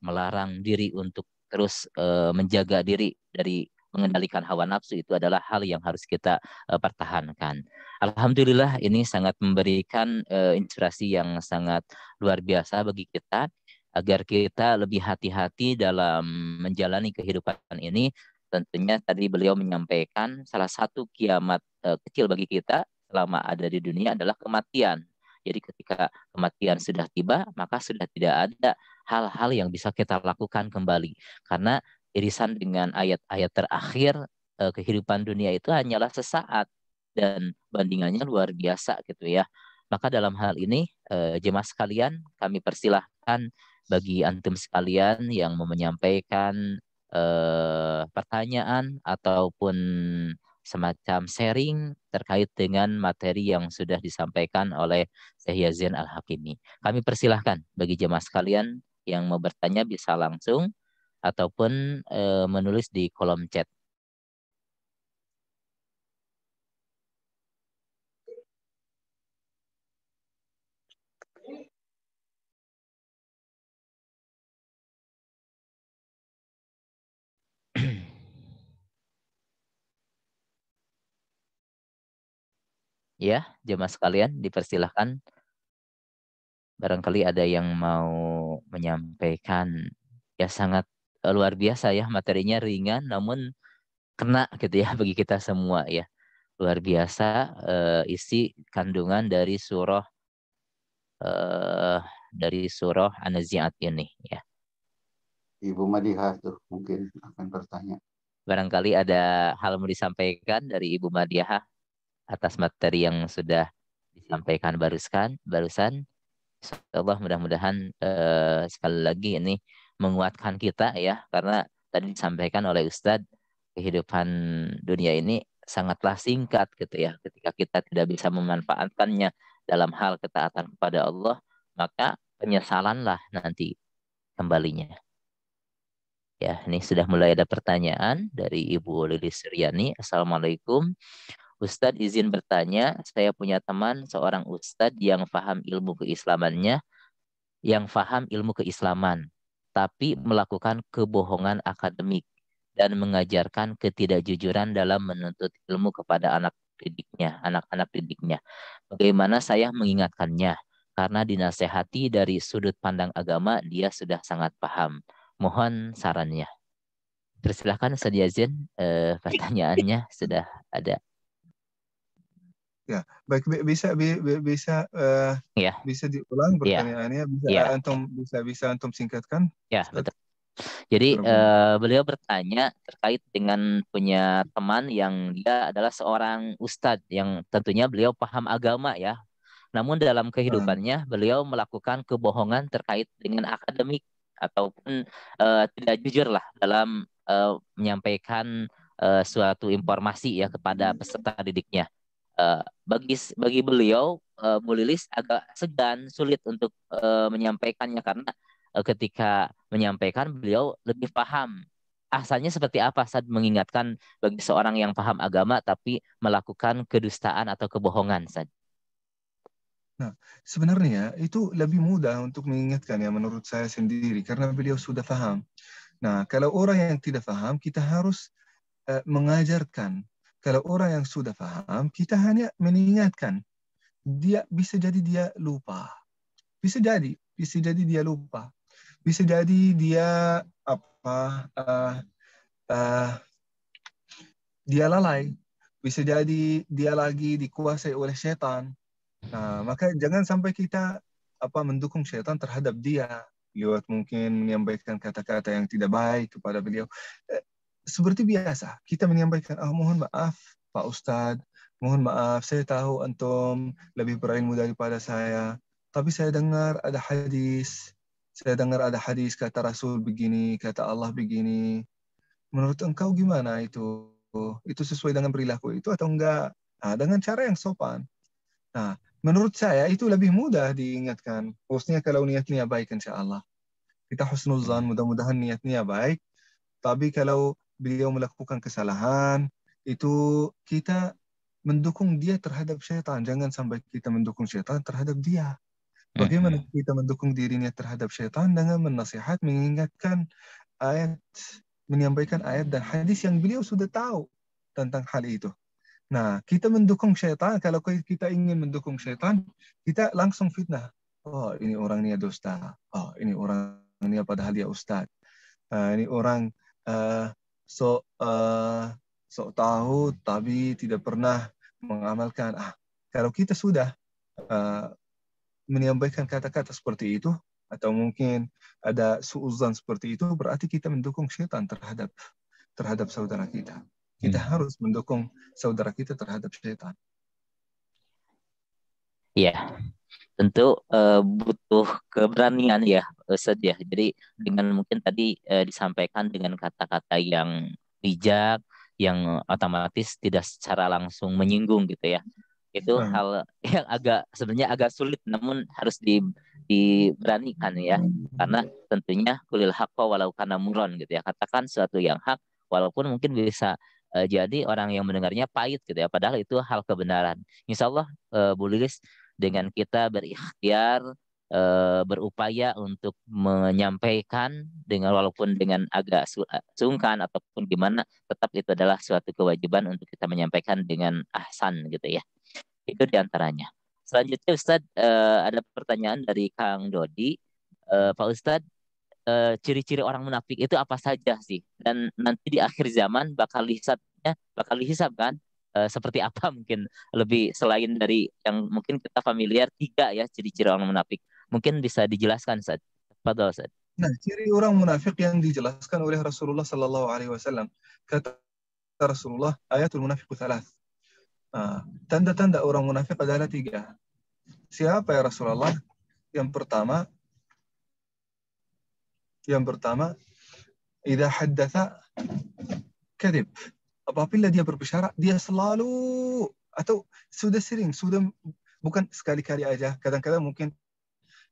Speaker 1: melarang diri untuk terus menjaga diri dari mengendalikan hawa nafsu, itu adalah hal yang harus kita pertahankan. Alhamdulillah ini sangat memberikan inspirasi yang sangat luar biasa bagi kita, agar kita lebih hati-hati dalam menjalani kehidupan ini, tentunya tadi beliau menyampaikan salah satu kiamat kecil bagi kita selama ada di dunia adalah kematian. Jadi ketika kematian sudah tiba, maka sudah tidak ada hal-hal yang bisa kita lakukan kembali. Karena irisan dengan ayat-ayat terakhir, kehidupan dunia itu hanyalah sesaat dan bandingannya luar biasa gitu ya. Maka dalam hal ini jemaah sekalian, kami persilahkan bagi antum sekalian yang mau menyampaikan pertanyaan ataupun semacam sharing terkait dengan materi yang sudah disampaikan oleh Syekh Yazin Al-Hakimi. Kami persilahkan bagi jemaah sekalian yang mau bertanya bisa langsung ataupun menulis di kolom chat. Ya, jemaah sekalian dipersilahkan. Barangkali ada yang mau menyampaikan, ya sangat luar biasa ya, materinya ringan namun kena gitu ya bagi kita semua ya. Luar biasa isi kandungan eh, dari surah An-Nazi'at ini ya.
Speaker 3: Ibu Madihah tuh mungkin akan bertanya.
Speaker 1: Barangkali ada hal mau disampaikan dari Ibu Madiah atas materi yang sudah disampaikan barusan. Insyaallah mudah-mudahan sekali lagi ini menguatkan kita ya, karena tadi disampaikan oleh Ustadz kehidupan dunia ini sangatlah singkat gitu ya. Ketika kita tidak bisa memanfaatkannya dalam hal ketaatan kepada Allah, maka penyesalanlah nanti kembalinya. Ya, ini sudah mulai ada pertanyaan dari Ibu Lilis Suryani. Assalamualaikum. Ustadz izin bertanya, saya punya teman seorang ustadz yang faham ilmu keislaman, tapi melakukan kebohongan akademik dan mengajarkan ketidakjujuran dalam menuntut ilmu kepada anak-anak didiknya. Bagaimana saya mengingatkannya? Karena dinasehati dari sudut pandang agama, dia sudah sangat paham. Mohon sarannya. Persilahkan Ustaz Yazin, pertanyaannya sudah ada.
Speaker 2: Ya, baik, bisa
Speaker 1: Ya,
Speaker 2: bisa diulang
Speaker 1: ya,
Speaker 2: pertanyaannya,
Speaker 1: ya,
Speaker 2: bisa antum singkatkan,
Speaker 1: ya,
Speaker 2: Ustaz?
Speaker 1: betul. Jadi
Speaker 2: Berapa?
Speaker 1: beliau bertanya terkait dengan punya teman yang dia adalah seorang ustadz yang tentunya beliau paham agama ya. Namun dalam
Speaker 2: Ah,
Speaker 1: kehidupannya beliau melakukan kebohongan terkait dengan akademik ataupun tidak jujur lah dalam menyampaikan suatu informasi ya kepada peserta didiknya. Bagi beliau Bu Lilis agak segan, sulit untuk menyampaikannya karena ketika menyampaikan beliau lebih paham. Asalnya seperti apa saat mengingatkan bagi seorang yang paham agama tapi melakukan kedustaan atau kebohongan saja.
Speaker 2: Nah, sebenarnya itu lebih mudah untuk mengingatkan ya menurut saya sendiri karena beliau sudah paham. Nah, kalau orang yang tidak paham, kita harus mengajarkan. Kalau orang yang sudah paham, kita hanya mengingatkan. Dia bisa jadi dia lupa. Bisa jadi dia lupa. Bisa jadi dia apa? Uh, dia lalai. Bisa jadi dia lagi dikuasai oleh setan. Nah, maka jangan sampai kita mendukung setan terhadap dia lewat mungkin menyampaikan kata-kata yang tidak baik kepada beliau. Seperti biasa, kita menyampaikan, mohon maaf Pak Ustadz, mohon maaf, saya tahu antum lebih berilmu daripada saya, tapi saya dengar ada hadis kata Rasul begini, kata Allah begini. Menurut engkau gimana itu? Itu sesuai dengan perilaku itu atau enggak? Nah, dengan cara yang sopan. Nah, menurut saya itu lebih mudah diingatkan. Khususnya kalau niatnya baik, insya Allah. Kita husnuzan, mudah-mudahan niatnya baik. Tapi kalau beliau melakukan kesalahan, itu kita mendukung dia terhadap syaitan. Jangan sampai kita mendukung syaitan terhadap dia. Bagaimana kita mendukung dirinya terhadap syaitan dengan menasihat, mengingatkan ayat, menyampaikan ayat dan hadis yang beliau sudah tahu tentang hal itu. Nah, kita mendukung syaitan, kalau kita ingin mendukung syaitan, kita langsung fitnah. Oh, ini orang ini dusta. Oh, ini orang ini padahal dia ustaz. Ini orang uh, sok tahu tapi tidak pernah mengamalkan. Kalau kita sudah uh, menyampaikan kata-kata seperti itu, atau mungkin ada suuzan seperti itu, berarti kita mendukung syaitan terhadap saudara kita. Kita harus mendukung saudara kita terhadap syaitan.
Speaker 1: Iya, tentu butuh keberanian ya, Ustadz ya. Jadi dengan mungkin tadi disampaikan dengan kata-kata yang bijak, yang otomatis tidak secara langsung menyinggung gitu ya. Itu hal yang sebenarnya agak sulit, namun harus diberanikan ya. Karena tentunya kulil haqqa walau kana muron gitu ya. Katakan sesuatu yang hak, walaupun mungkin bisa jadi orang yang mendengarnya pahit gitu ya. Padahal itu hal kebenaran. Insya Allah Bu Lilis, dengan kita berikhtiar berupaya untuk menyampaikan dengan walaupun dengan agak sungkan ataupun gimana, tetap itu adalah suatu kewajiban untuk kita menyampaikan dengan ahsan gitu ya. Itu diantaranya. Selanjutnya Ustadz, ada pertanyaan dari Kang Dodi. Pak Ustadz, ciri-ciri orang munafik itu apa saja sih? Dan nanti di akhir zaman bakal dihisab kan? Seperti apa mungkin lebih selain dari yang mungkin kita familiar tiga ya ciri-ciri orang munafik. Mungkin bisa dijelaskan Ustaz. Fadhal Ustaz.
Speaker 2: Nah, ciri orang munafik yang dijelaskan oleh Rasulullah Sallallahu Alaihi Wasallam, kata Rasulullah, ayatul munafiq thalath. Tanda-tanda orang munafik adalah 3. Siapa ya Rasulullah? Yang pertama, idza haddatha kadhib. Apabila dia berbicara, dia selalu, atau sudah sering, bukan sekali-kali aja. Kadang-kadang mungkin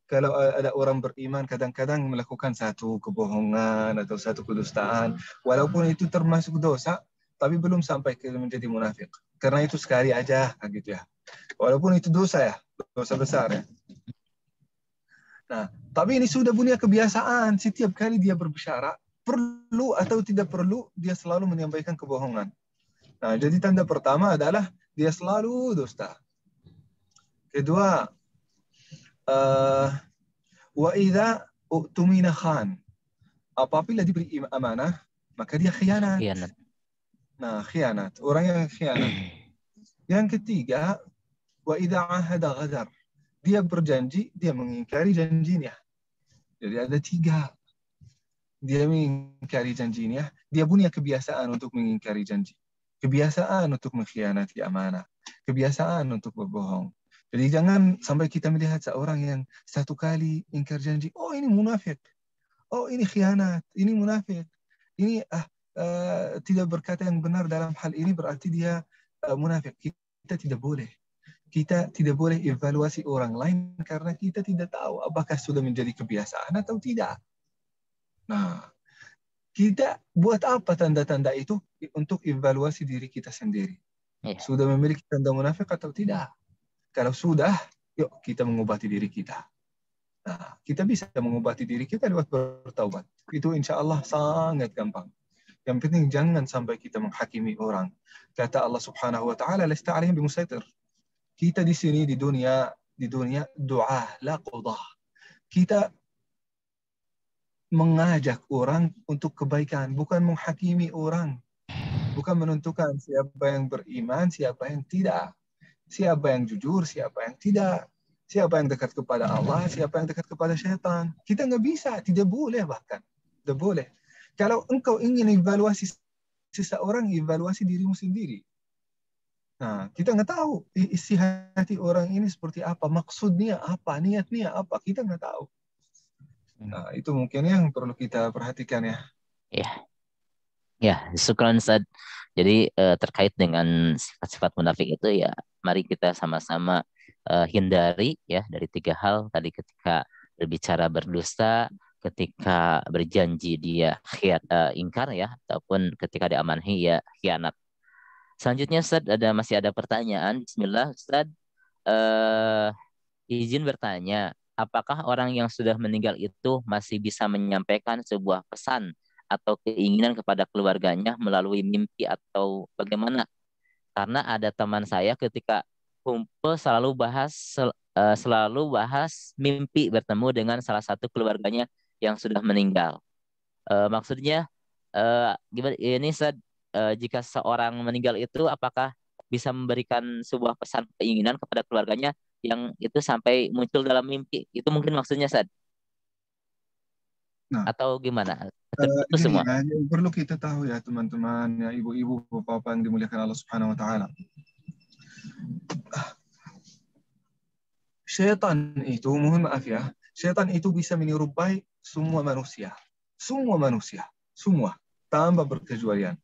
Speaker 2: kalau ada orang beriman, kadang-kadang melakukan satu kebohongan atau satu kedustaan, walaupun itu termasuk dosa, tapi belum sampai ke menjadi munafik. Karena itu sekali aja, gitu ya. Walaupun itu dosa ya, dosa besar ya. Nah, tapi ini sudah punya kebiasaan, setiap kali dia berbicara, perlu atau tidak perlu, dia selalu menyampaikan kebohongan. Nah, jadi tanda pertama adalah dia selalu dusta. Kedua, wa idza u'tumina khan. Apabila diberi amanah, maka dia khianat. Nah, khianat. Orang yang khianat. Yang ketiga, wa idza ahada ghadar. Dia berjanji, dia mengingkari janjinya. Jadi ada 3. Dia mengingkari janjinya, dia punya kebiasaan untuk mengingkari janji. Kebiasaan untuk mengkhianati amanah. Kebiasaan untuk berbohong. Jadi jangan sampai kita melihat seorang yang satu kali ingkar janji, oh ini munafik. Oh ini khianat, ini munafik. Ini tidak berkata yang benar dalam hal ini, berarti dia munafik. Kita tidak boleh. Kita tidak boleh evaluasi orang lain karena kita tidak tahu apakah sudah menjadi kebiasaan atau tidak. Nah, kita buat apa tanda-tanda itu? Untuk evaluasi diri kita sendiri. Sudah memiliki tanda munafik atau tidak? Kalau sudah, yuk kita mengobati diri kita. Nah, kita bisa mengobati diri kita lewat bertaubat. Itu insya Allah sangat gampang. Yang penting jangan sampai kita menghakimi orang. Kata Allah Subhanahu wa taala, "Lasta 'alaihim bimusaitir." Kita di sini di dunia doa, la qadah. Kita mengajak orang untuk kebaikan, bukan menghakimi orang. Bukan menentukan siapa yang beriman, siapa yang tidak. Siapa yang jujur, siapa yang tidak. Siapa yang dekat kepada Allah, siapa yang dekat kepada syaitan. Kita nggak bisa, tidak boleh bahkan. Tidak boleh. Kalau engkau ingin evaluasi seseorang, evaluasi dirimu sendiri. Nah, kita nggak tahu isi hati orang ini seperti apa, maksudnya apa, niatnya apa, kita nggak tahu. Nah, itu mungkin yang perlu kita perhatikan ya.
Speaker 1: Ya, syukran Ustaz. Jadi terkait dengan sifat-sifat munafik itu ya, mari kita sama-sama hindari ya dari 3 hal tadi. Ketika berbicara berdusta, ketika berjanji dia ingkar ya, ataupun ketika diamanahi ya khianat. Selanjutnya Ustaz, masih ada pertanyaan. Bismillah Ustaz. Izin bertanya, apakah orang yang sudah meninggal itu masih bisa menyampaikan sebuah pesan atau keinginan kepada keluarganya melalui mimpi atau bagaimana? Karena ada teman saya ketika kumpul selalu bahas mimpi bertemu dengan salah satu keluarganya yang sudah meninggal. Maksudnya Gimana ini jika seorang meninggal itu apakah bisa memberikan sebuah pesan keinginan kepada keluarganya yang itu sampai muncul dalam mimpi? Itu mungkin maksudnya Sad,
Speaker 2: Nah,
Speaker 1: atau gimana? Terputus
Speaker 2: gini
Speaker 1: semua.
Speaker 2: ya, yang perlu kita tahu ya teman-teman, ya ibu-ibu, bapak-bapak yang dimuliakan Allah Subhanahu wa taala. Syaitan itu, mohon maaf ya, syaitan itu bisa menyerupai semua manusia. Semua manusia, semua, tanpa berkecualian.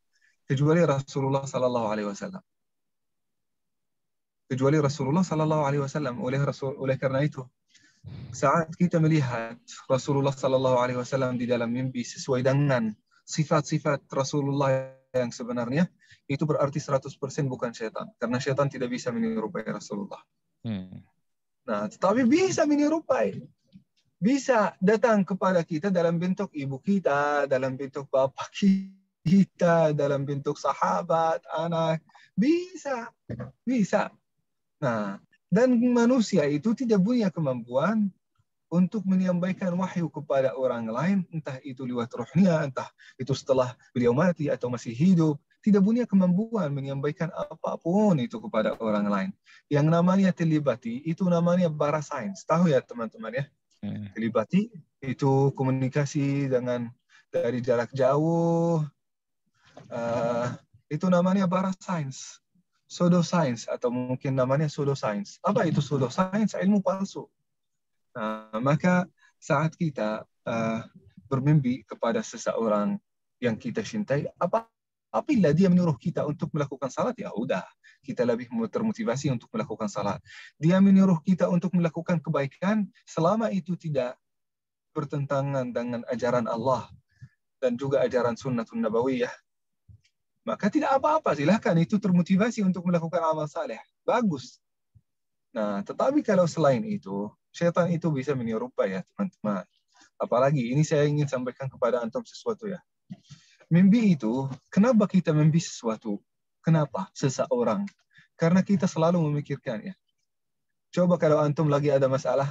Speaker 2: Kecuali Rasulullah sallallahu alaihi wasallam. Kecuali Rasulullah sallallahu alaihi wasallam. Oleh karena itu, saat kita melihat Rasulullah sallallahu alaihi wasallam di dalam mimpi sesuai dengan sifat-sifat Rasulullah yang sebenarnya, itu berarti 100% bukan syaitan. Karena syaitan tidak bisa menyerupai Rasulullah. Nah, tetapi bisa menyerupai. Bisa datang kepada kita dalam bentuk ibu kita, dalam bentuk bapak kita, dalam bentuk sahabat, anak. Bisa. Bisa. Nah, dan manusia itu tidak punya kemampuan untuk menyampaikan wahyu kepada orang lain, entah itu lewat rohnya, entah itu setelah beliau mati atau masih hidup. Tidak punya kemampuan menyampaikan apapun itu kepada orang lain. Yang namanya telepati, itu namanya bara sains. Tahu ya teman-teman ya? Telepati itu komunikasi dengan dari jarak jauh. Itu namanya bara sains. Pseudoscience atau mungkin namanya pseudoscience. Apa itu pseudoscience? Ilmu palsu. Nah, maka saat kita bermimpi kepada seseorang yang kita cintai, apabila dia menyuruh kita untuk melakukan salat, ya udah, kita lebih termotivasi untuk melakukan salat. Dia menyuruh kita untuk melakukan kebaikan selama itu tidak bertentangan dengan ajaran Allah dan juga ajaran sunnatun nabawiyah. Maka tidak apa-apa, silahkan itu termotivasi untuk melakukan amal saleh. Bagus. Nah, tetapi kalau selain itu, syaitan itu bisa menyerupai ya teman-teman. Apalagi ini saya ingin sampaikan kepada antum sesuatu ya. Mimpi itu, kenapa kita mimpi sesuatu? Kenapa? Seseorang. Karena kita selalu memikirkan ya. Coba kalau antum lagi ada masalah,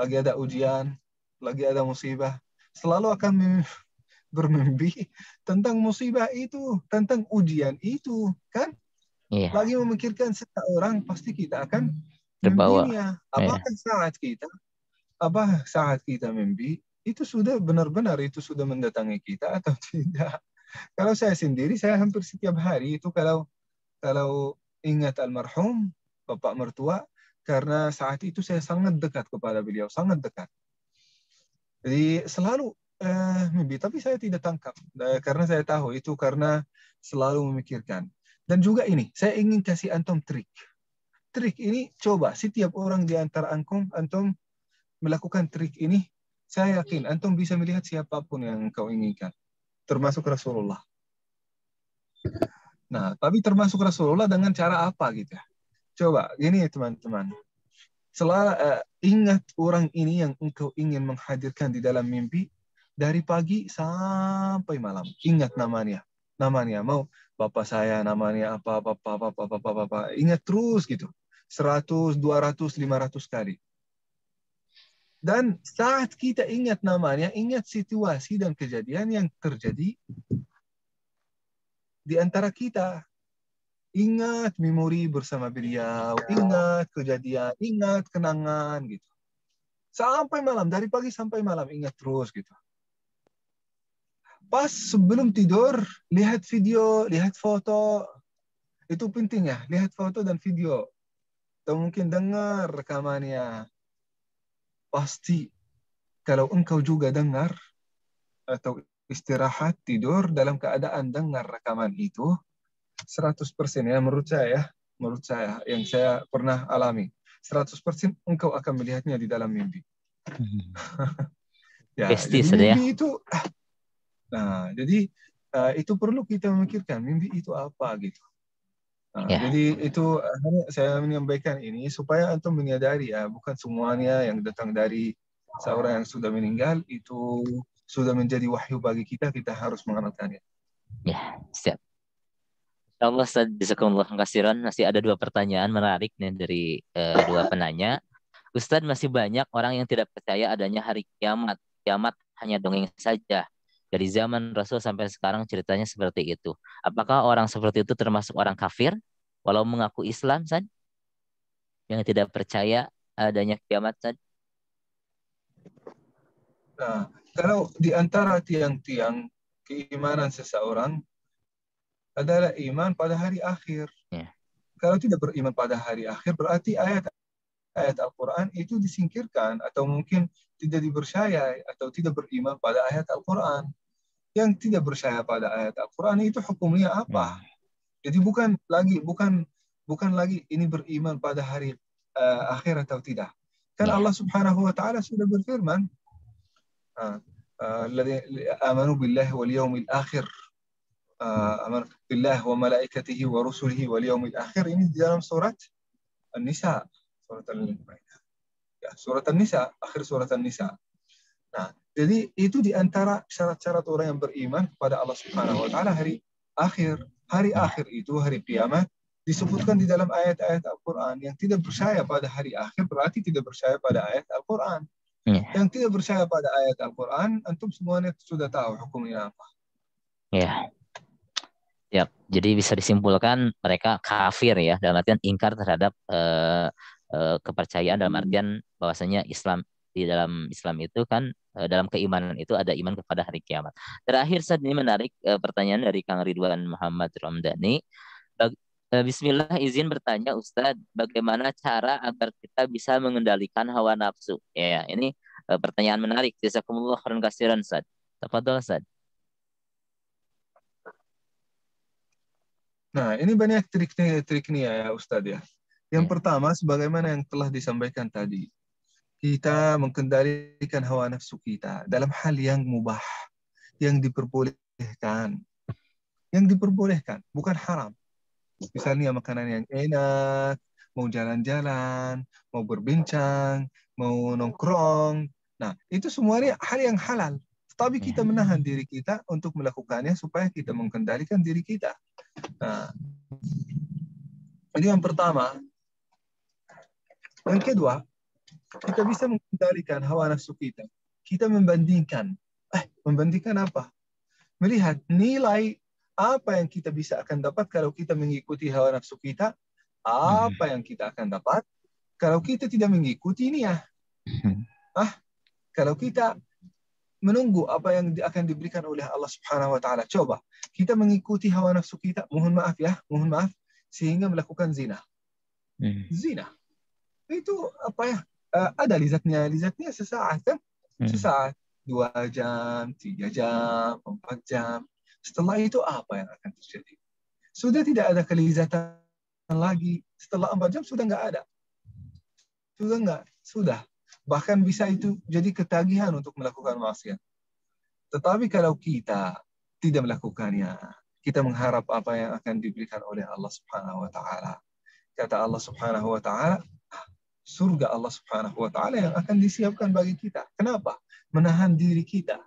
Speaker 2: lagi ada ujian, lagi ada musibah, selalu akan bermimpi tentang musibah itu, tentang ujian itu, kan?
Speaker 1: Iya.
Speaker 2: Lagi memikirkan seseorang, pasti kita akan
Speaker 1: Terbawa.
Speaker 2: mimpinya. Apakah saat kita mimpi itu sudah benar-benar itu sudah mendatangi kita atau tidak? Kalau saya sendiri, saya hampir setiap hari itu kalau ingat almarhum bapak mertua, karena saat itu saya sangat dekat kepada beliau, sangat dekat. Jadi selalu mimpi, tapi saya tidak tangkap karena saya tahu itu karena selalu memikirkan. Dan juga ini, saya ingin kasih antum trik. Trik ini coba setiap orang di antara antum melakukan trik ini, saya yakin antum bisa melihat siapapun yang engkau inginkan, termasuk Rasulullah. Nah, tapi termasuk Rasulullah dengan cara apa gitu ya? Coba gini ya teman-teman. Ingat orang ini yang engkau ingin menghadirkan di dalam mimpi, dari pagi sampai malam. Ingat namanya. Mau bapak saya namanya apa. Ingat terus gitu. 100, 200, 500 kali. Dan saat kita ingat namanya, ingat situasi dan kejadian yang terjadi di antara kita. Ingat memori bersama beliau, ingat kejadian, ingat kenangan gitu. Sampai malam, dari pagi sampai malam, ingat terus gitu. Pas sebelum tidur, lihat video, lihat foto. Itu penting ya, lihat foto dan video. Atau mungkin dengar rekamannya. Pasti kalau engkau juga dengar, atau istirahat, tidur dalam keadaan dengar rekaman itu, 100% ya menurut saya, yang saya pernah alami. 100% engkau akan melihatnya di dalam mimpi. Ya, jadi mimpi itu jadi itu perlu kita memikirkan mimpi itu apa gitu. Jadi itu saya menyampaikan ini supaya antum menyadari ya, bukan semuanya yang datang dari seorang yang sudah meninggal itu sudah menjadi wahyu bagi kita, kita harus mengamalkannya.
Speaker 1: Ya, siap. Allah jazakumullah khairan. Masih ada 2 pertanyaan menarik nih dari 2 penanya. Ustadz, masih banyak orang yang tidak percaya adanya hari kiamat. Kiamat hanya dongeng saja. Dari zaman Rasul sampai sekarang ceritanya seperti itu. Apakah orang seperti itu termasuk orang kafir walau mengaku Islam, San? Yang tidak percaya adanya kiamat, San?
Speaker 2: Nah, kalau di antara tiang-tiang keimanan seseorang adalah iman pada hari akhir.
Speaker 1: Ya.
Speaker 2: Kalau tidak beriman pada hari akhir, berarti ayat Al-Quran itu disingkirkan atau mungkin tidak dipercaya atau tidak beriman pada ayat Al-Quran. Yang tidak percaya pada ayat Al-Quran itu hukumnya apa? Jadi bukan lagi ini beriman pada hari akhir atau tidak. Kan Allah Subhanahu wa taala sudah berfirman, amanu billahi wal yawmil akhir. Amanu billahi wa malaikatihi wa rusulihi wal yawmil akhir, ini di dalam surat An-Nisa, surat An-Nisa, akhir surat An-Nisa. Nah, jadi itu di antara syarat-syarat orang yang beriman kepada Allah Subhanahu wa taala hari akhir. Hari akhir itu hari kiamat disebutkan di dalam ayat-ayat Al-Qur'an. Yang tidak percaya pada hari akhir berarti tidak percaya pada ayat Al-Qur'an. Yang tidak percaya pada ayat Al-Qur'an, antum semuanya sudah tahu hukumnya apa.
Speaker 1: Ya. Ya, jadi bisa disimpulkan mereka kafir ya, dalam artian ingkar terhadap kepercayaan, dalam artian bahwasanya Islam, di dalam Islam itu kan dalam keimanan itu ada iman kepada hari kiamat. Terakhir saat ini menarik pertanyaan dari Kang Ridwan Muhammad Ramdhani. Bismillah, izin bertanya Ustadz, bagaimana cara agar kita bisa mengendalikan hawa nafsu? Ya, ini pertanyaan menarik. Jazakumullah khairan katsiran, Ustadz. Tafadhol, Ustadz.
Speaker 2: Nah, ini banyak triknya ya Ustadz ya. Yang pertama, sebagaimana yang telah disampaikan tadi, kita mengendalikan hawa nafsu kita dalam hal yang mubah, yang diperbolehkan. Yang diperbolehkan, bukan haram. Misalnya makanan yang enak, mau jalan-jalan, mau berbincang, mau nongkrong. Nah, itu semuanya hal yang halal. Tapi kita menahan diri kita untuk melakukannya supaya kita mengendalikan diri kita. Nah, ini yang pertama. Yang kedua, kita bisa mengendalikan hawa nafsu kita. Kita membandingkan. Membandingkan apa? Melihat nilai apa yang kita bisa akan dapat kalau kita mengikuti hawa nafsu kita. Apa yang kita akan dapat kalau kita tidak mengikuti ini ya. Kalau kita menunggu apa yang akan diberikan oleh Allah Subhanahu wa taala. Coba kita mengikuti hawa nafsu kita, mohon maaf, sehingga melakukan zina. Zina. Itu apa ya? Ada lizatnya sesaat kan? Sesaat, 2 jam, 3 jam, 4 jam. Setelah itu apa yang akan terjadi? Sudah tidak ada kelizatan lagi. Setelah 4 jam sudah nggak ada. Sudah. Bahkan bisa itu jadi ketagihan untuk melakukan maksiat. Tetapi kalau kita tidak melakukannya, kita mengharap apa yang akan diberikan oleh Allah Subhanahu wa taala. Kata Allah Subhanahu wa taala, surga Allah Subhanahu wa taala yang akan disiapkan bagi kita. Kenapa? Menahan diri kita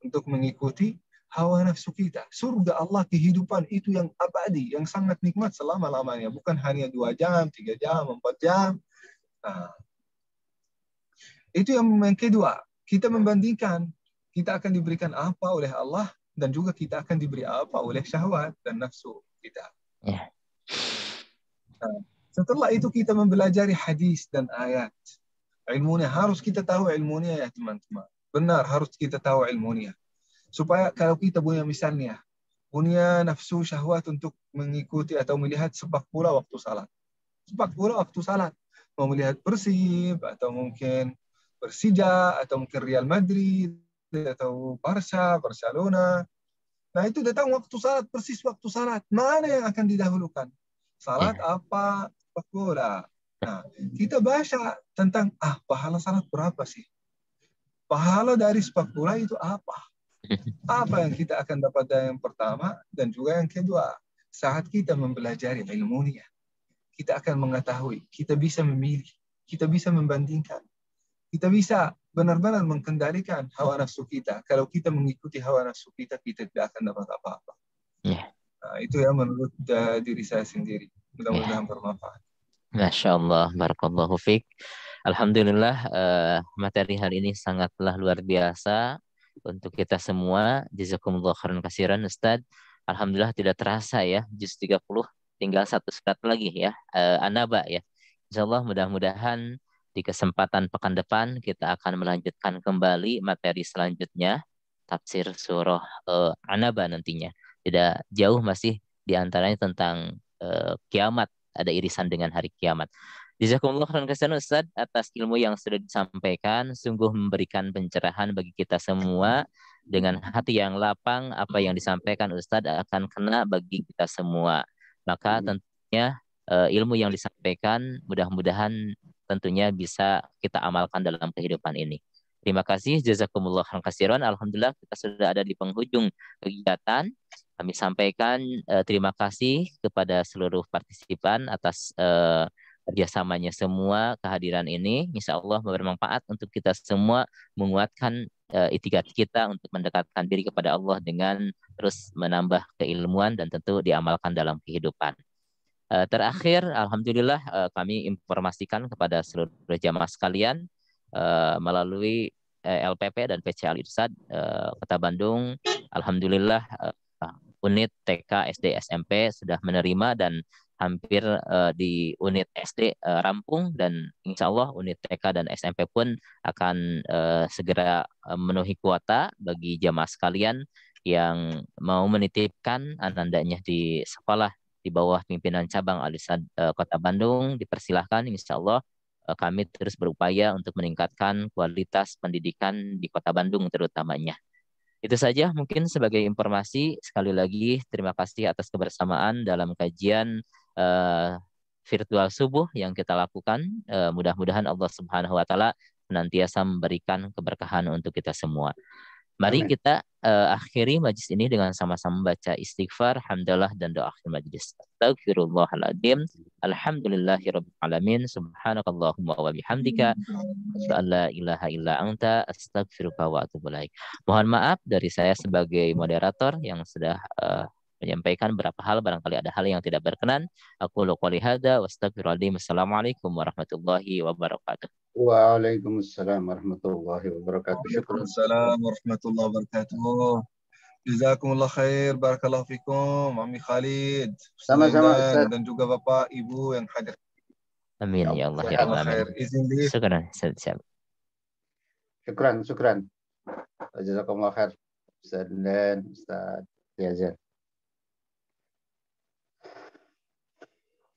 Speaker 2: untuk mengikuti hawa nafsu kita. Surga Allah, kehidupan itu yang abadi, yang sangat nikmat selama-lamanya, bukan hanya 2 jam, 3 jam, 4 jam. Nah, itu yang kedua, kita membandingkan kita akan diberikan apa oleh Allah dan juga kita akan diberi apa oleh syahwat dan nafsu kita. Nah, setelah itu kita mempelajari hadis dan ayat. Ilmunya harus kita tahu ilmunya ya teman-teman. Benar, harus kita tahu ilmunya. Supaya kalau kita punya misalnya, punya nafsu syahwat untuk mengikuti atau melihat sepak bola waktu salat. Sepak bola waktu salat. Mau melihat Persib atau mungkin Persija atau mungkin Real Madrid atau Barcelona. Nah, itu datang waktu salat, persis waktu salat. Mana yang akan didahulukan? Salat apa? Sepak bola. Nah, kita baca tentang pahala salat berapa sih? Pahala dari sepak bola itu apa? Apa yang kita akan dapat dari yang pertama dan juga yang kedua? Saat kita mempelajari ilmunya, kita akan mengetahui, kita bisa memilih, kita bisa membandingkan. Kita bisa benar-benar mengendalikan hawa nafsu kita. Kalau kita mengikuti hawa nafsu kita, kita tidak akan dapat apa-apa. Nah, itu ya menurut diri saya sendiri. Mudah-mudahan bermanfaat.
Speaker 1: Masya Allah, barakallahu fiik. Alhamdulillah, materi hari ini sangatlah luar biasa. untuk kita semua. Jazakumullah khairan katsiran Ustaz. Alhamdulillah tidak terasa ya, juz 30 tinggal satu surat lagi ya, An-Naba ya. Insyaallah mudah-mudahan di kesempatan pekan depan kita akan melanjutkan kembali materi selanjutnya, tafsir surah An-Naba nantinya. Tidak jauh masih diantaranya tentang kiamat, ada irisan dengan hari kiamat. Jazakumullah khairan katsiran Ustaz atas ilmu yang sudah disampaikan, sungguh memberikan pencerahan bagi kita semua. Dengan hati yang lapang, apa yang disampaikan Ustaz akan kena bagi kita semua. Maka tentunya ilmu yang disampaikan mudah-mudahan tentunya bisa kita amalkan dalam kehidupan ini. Terima kasih, jazakumullah khairan katsiran. Alhamdulillah kita sudah ada di penghujung kegiatan. Kami sampaikan terima kasih kepada seluruh partisipan atas kerjasamanya semua, kehadiran ini insya Allah bermanfaat untuk kita semua, menguatkan itikad kita untuk mendekatkan diri kepada Allah dengan terus menambah keilmuan dan tentu diamalkan dalam kehidupan. Terakhir, alhamdulillah kami informasikan kepada seluruh jamaah sekalian melalui LPP dan PC Al-Irsyad Kota Bandung, alhamdulillah unit TK, SD, SMP sudah menerima dan hampir di unit SD rampung, dan insya Allah unit TK dan SMP pun akan segera memenuhi kuota bagi jamaah sekalian yang mau menitipkan anandanya di sekolah di bawah pimpinan cabang Al-Irsyad Kota Bandung. Dipersilahkan, insya Allah kami terus berupaya untuk meningkatkan kualitas pendidikan di Kota Bandung terutamanya. Itu saja mungkin sebagai informasi. Sekali lagi terima kasih atas kebersamaan dalam kajian virtual subuh yang kita lakukan. Mudah-mudahan Allah Subhanahu wa taala senantiasa memberikan keberkahan untuk kita semua. Mari
Speaker 3: Amin.
Speaker 1: kita akhiri majlis ini dengan sama-sama membaca istighfar, hamdalah, dan doa akhir majlis. Astagfirullahaladzim. Alhamdulillahirabbil alamin. Subhanakallahumma wa bihamdika asyhadu an la ilaha illa anta astaghfiruka wa atubu ilaik. Mohon maaf dari saya sebagai moderator yang sudah menyampaikan beberapa hal, barangkali ada hal yang tidak berkenan. Aku qouli hadza wa astaghfirullahaladzim. Assalamualaikum warahmatullahi wabarakatuh.
Speaker 3: Waalaikumsalam warahmatullahi wabarakatuh. Syukran.
Speaker 2: Waalaikumsalam warahmatullahi wabarakatuh. Jazakumullah khair, barakallahu fikum, Mami Khalid,
Speaker 3: Sama-sama, Ustaz.
Speaker 2: dan juga Bapak Ibu yang hadir.
Speaker 1: Amin ya Allah ya
Speaker 2: Jazakumullah
Speaker 1: Rabbal
Speaker 2: khair.
Speaker 1: alamin.
Speaker 2: Izin di
Speaker 1: Syukran. Siap.
Speaker 3: Syukran. Jazakumullah khair. Ustaz dan Ustaz Yazid.